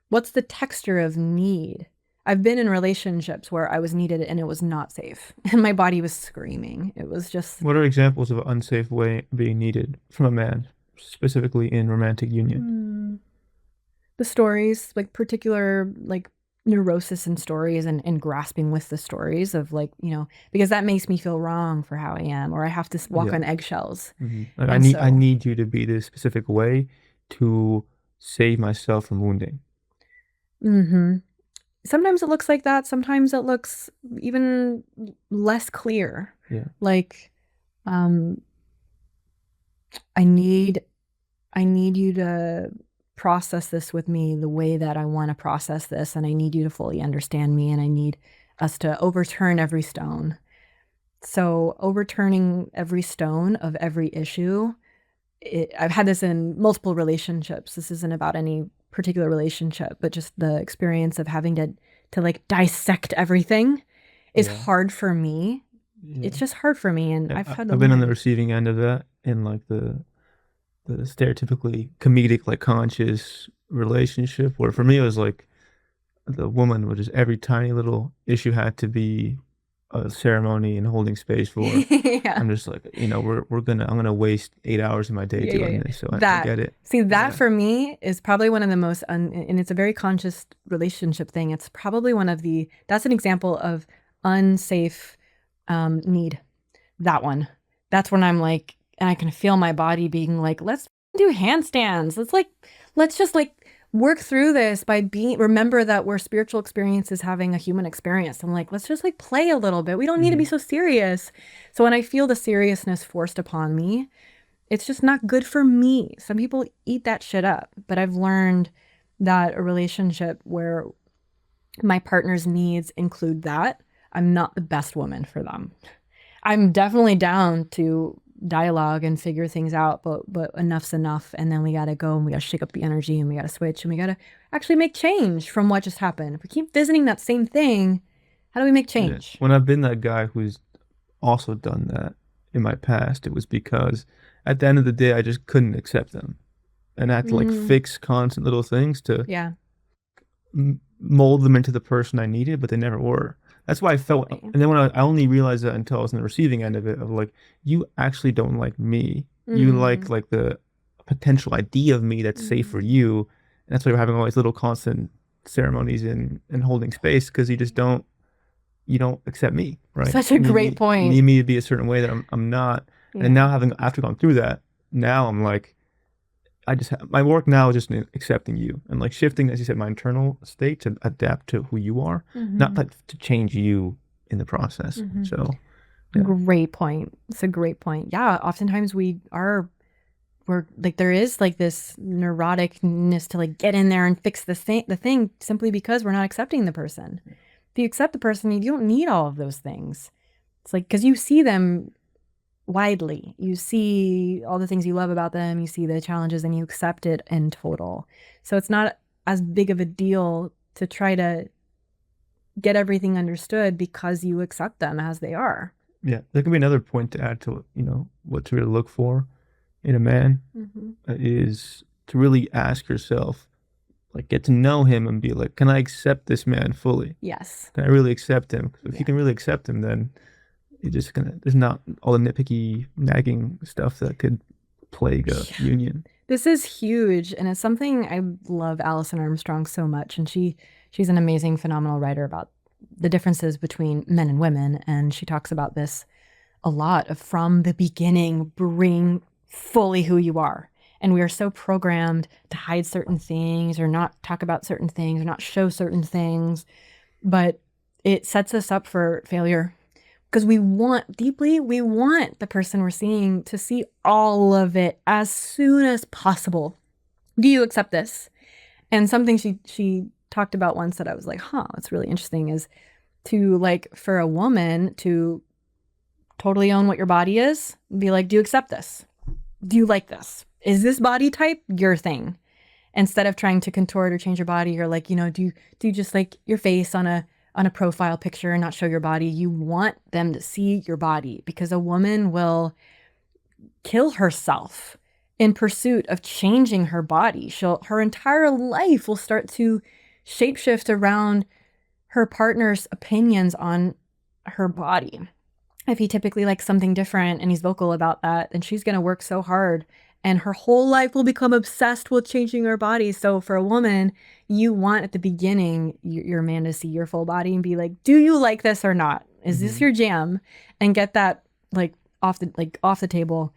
What's the texture of need? I've been in relationships where I was needed and it was not safe and my body was screaming. It was just... What are examples of an unsafe way being needed from a man, specifically in romantic union? The stories, like particular like neurosis and stories and grasping with the stories of like, because that makes me feel wrong for how I am, or I have to walk on eggshells. Like I need you to be this specific way to save myself from wounding. Sometimes it looks like that. Sometimes it looks even less clear. Yeah. Like, I need you to process this with me the way that I want to process this, and I need you to fully understand me, and I need us to overturn every stone. So overturning every stone of every issue, I've had this in multiple relationships. This isn't about any particular relationship, but just the experience of having to like dissect everything is hard for me. It's just hard for me, and I've been on the receiving end of that in like the stereotypically comedic, like conscious relationship, where for me it was like the woman, which is every tiny little issue had to be a ceremony and holding space for. I'm just like, I'm gonna waste 8 hours of my day doing this. So I get it. See, that for me is probably one of the most, and it's a very conscious relationship thing. It's probably that's an example of unsafe need. That one. That's when I'm like, and I can feel my body being like, let's do handstands. Let's just work through this by remember that we're spiritual experiences having a human experience. I'm like, let's just play a little bit. We don't need to be so serious. So when I feel the seriousness forced upon me, it's just not good for me. Some people eat that shit up, but I've learned that a relationship where my partner's needs include that, I'm not the best woman for them. I'm definitely down to dialogue and figure things out, but enough's enough, and then we gotta go and we gotta shake up the energy and we gotta switch and we gotta actually make change from what just happened. If we keep visiting that same thing, how do we make change? When I've been that guy who's also done that in my past, it was because at the end of the day I just couldn't accept them, and I had to fix constant little things to mold them into the person I needed, but they never were. That's why I felt, and then when I only realized that until I was on the receiving end of it, of like, you actually don't like me. You like the potential idea of me that's safe for you. And that's why we're having all these little constant ceremonies and holding space, because you don't accept me, right? Such a great point. You need me to be a certain way that I'm not. And now after going through that, now I'm like, my work now is just in accepting you and like shifting, as you said, my internal state to adapt to who you are, not to change you in the process. So, great point. It's a great point. Yeah, oftentimes we're like, there is like this neuroticness to like get in there and fix the thing simply because we're not accepting the person. If you accept the person, you don't need all of those things. It's like, because you see them widely, you see all the things you love about them, you see the challenges, and you accept it in total. So it's not as big of a deal to try to get everything understood because you accept them as they are. Yeah, there can be another point to add to, what to really look for in a man is to really ask yourself, like, get to know him and be like, can I accept this man fully? Yes. Can I really accept him? If you can really accept him, then there's not all the nitpicky, nagging stuff that could plague a union. This is huge, and it's something I love Alison Armstrong so much, and she's an amazing, phenomenal writer about the differences between men and women, and she talks about this a lot of from the beginning, bring fully who you are. And we are so programmed to hide certain things or not talk about certain things or not show certain things, but it sets us up for failure because we want the person we're seeing to see all of it as soon as possible. Do you accept this? And something she talked about once that I was like, it's really interesting is to, like, for a woman to totally own what your body is, be like, do you accept this? Do you like this? Is this body type your thing? Instead of trying to contort or change your body, or like, do you just like your face on a profile picture and not show your body? You want them to see your body, because a woman will kill herself in pursuit of changing her body. Her entire life will start to shapeshift around her partner's opinions on her body. If he typically likes something different and he's vocal about that, then she's going to work so hard and her whole life will become obsessed with changing her body. So for a woman, you want at the beginning your man to see your full body and be like, do you like this or not? Is this your jam? And get that off the table.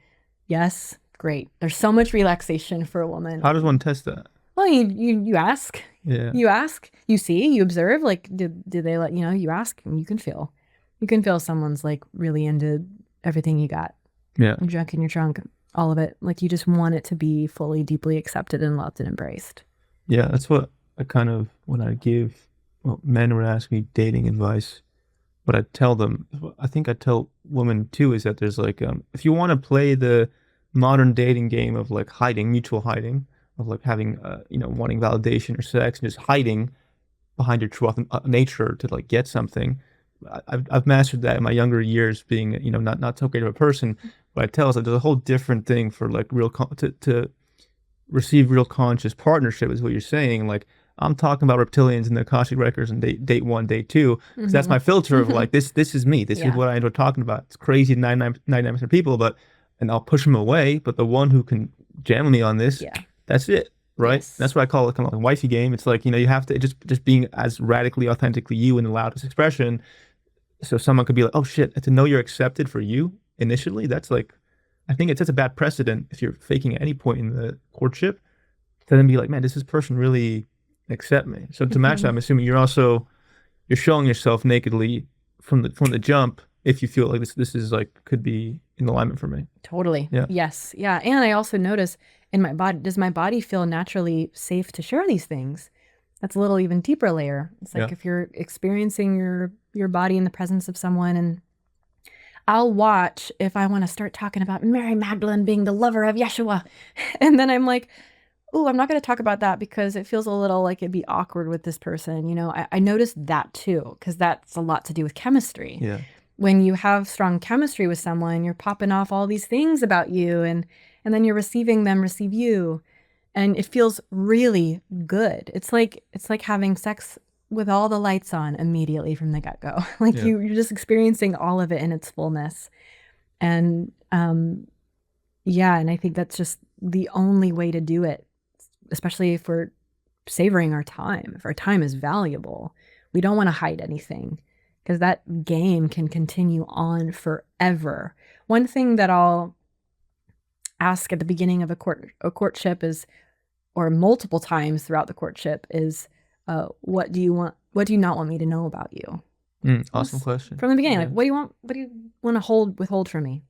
Yes, great. There's so much relaxation for a woman. How does one test that? Well, you ask. Yeah. You ask, you see, you observe, like, did they let, you ask, and you can feel someone's like really into everything you got. Yeah. Your junk in your trunk, all of it. Like, you just want it to be fully, deeply accepted and loved and embraced. Yeah. That's what when I give, men would ask me dating advice, what I tell them, I think I tell women too, is that there's like, if you want to play the modern dating game of like mutual hiding, of like having, wanting validation or sex and just hiding behind your true nature to like get something. I've mastered that in my younger years, being, not so great of a person. But I tell us that there's a whole different thing for like real to receive real conscious partnership, is what you're saying. Like, I'm talking about reptilians and the Akashic records and date 1, date 2, because that's my filter of like, this is me. This is what I enjoy talking about. It's crazy 99% of people, and I'll push them away. But the one who can jam me on this, that's it. Right. Yes. That's what I call it, kind of like a wifey game. It's like, you have to just being as radically, authentically you in the loudest expression. So someone could be like, oh shit, to know you're accepted for you initially, that's like, I think it sets a bad precedent if you're faking at any point in the courtship, to then be like, man, does this person really accept me? So to match that, I'm assuming you're showing yourself nakedly from the jump, if you feel like this is like, could be in alignment for me. Totally. Yeah. Yes. Yeah. And I also notice in my body, does my body feel naturally safe to share these things? That's a little even deeper layer. It's like, if you're experiencing your body in the presence of someone, and I'll watch if I want to start talking about Mary Magdalene being the lover of Yeshua. And then I'm like, oh, I'm not going to talk about that because it feels a little like it'd be awkward with this person. I noticed that too, because that's a lot to do with chemistry. Yeah. When you have strong chemistry with someone, you're popping off all these things about you, and then you're receiving them receive you. And it feels really good. It's like having sex with all the lights on immediately from the get-go. Like, you're just experiencing all of it in its fullness. And and I think that's just the only way to do it, especially if we're savoring our time. If our time is valuable, we don't want to hide anything, because that game can continue on forever. One thing that I'll ask at the beginning of a courtship is, or multiple times throughout the courtship, is, what do you not want me to know about you? Awesome question. From the beginning, like, what do you want to withhold from me?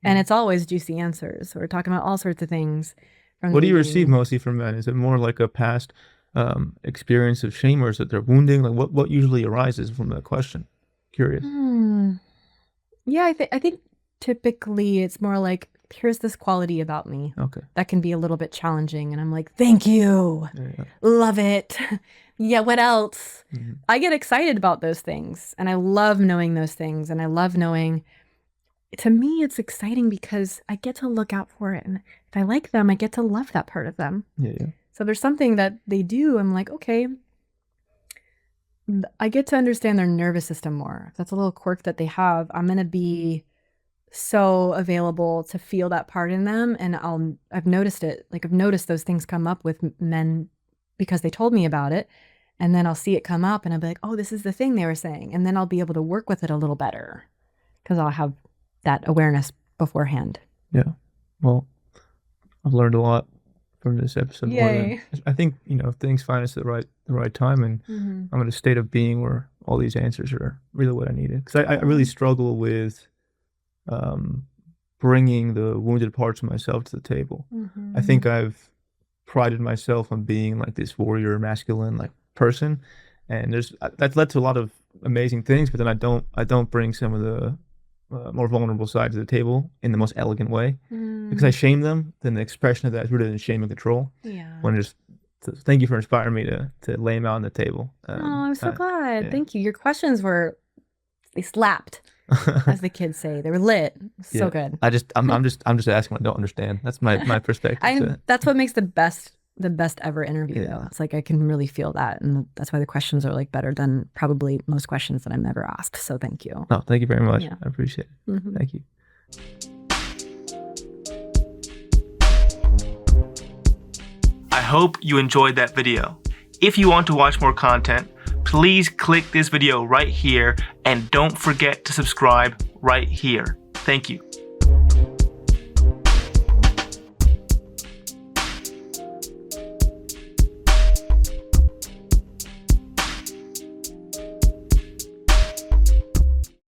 And it's always juicy answers. We're talking about all sorts of things. What do you receive mostly from men? Is it more like a past experience of shame, or is it their wounding? Like, what usually arises from that question? Curious. Yeah, I think typically it's more like here's this quality about me Okay. that can be a little bit challenging. And I'm like, thank you. Yeah. Love it. Yeah, what else? Mm-hmm. I get excited about those things. And I love knowing those things. And I love knowing, to me, it's exciting because I get to look out for it. And if I like them, I get to love that part of them. Yeah. So there's something that they do. I'm like, okay, I get to understand their nervous system more. If that's a little quirk that they have, I'm going to be so available to feel that part in them. And I've noticed it. Like, I've noticed those things come up with men because they told me about it. And then I'll see it come up and I'll be like, oh, this is the thing they were saying. And then I'll be able to work with it a little better because I'll have that awareness beforehand. Yeah. Well, I've learned a lot from this episode. Yay. I think, things find us at the right time, and I'm in a state of being where all these answers are really what I needed. Because I really struggle with bringing the wounded parts of myself to the table. I think I've prided myself on being like this warrior, masculine, like person, and that's led to a lot of amazing things. But then I don't bring some of the more vulnerable sides of the table in the most elegant way because I shame them. Then the expression of that is rooted in shame and control. Yeah. Thank you for inspiring me to lay them out on the table. I'm so glad. Yeah. Thank you. Your questions they slapped, as the kids say. They were lit. So good. I'm just asking what I don't understand. That's my perspective. That's what makes the best ever interview, though. It's like I can really feel that, and that's why the questions are like better than probably most questions that I'm ever asked. So thank you. Oh, thank you very much. Yeah. I appreciate it. Thank you. I hope you enjoyed that video. If you want to watch more content, please click this video right here and don't forget to subscribe right here. Thank you.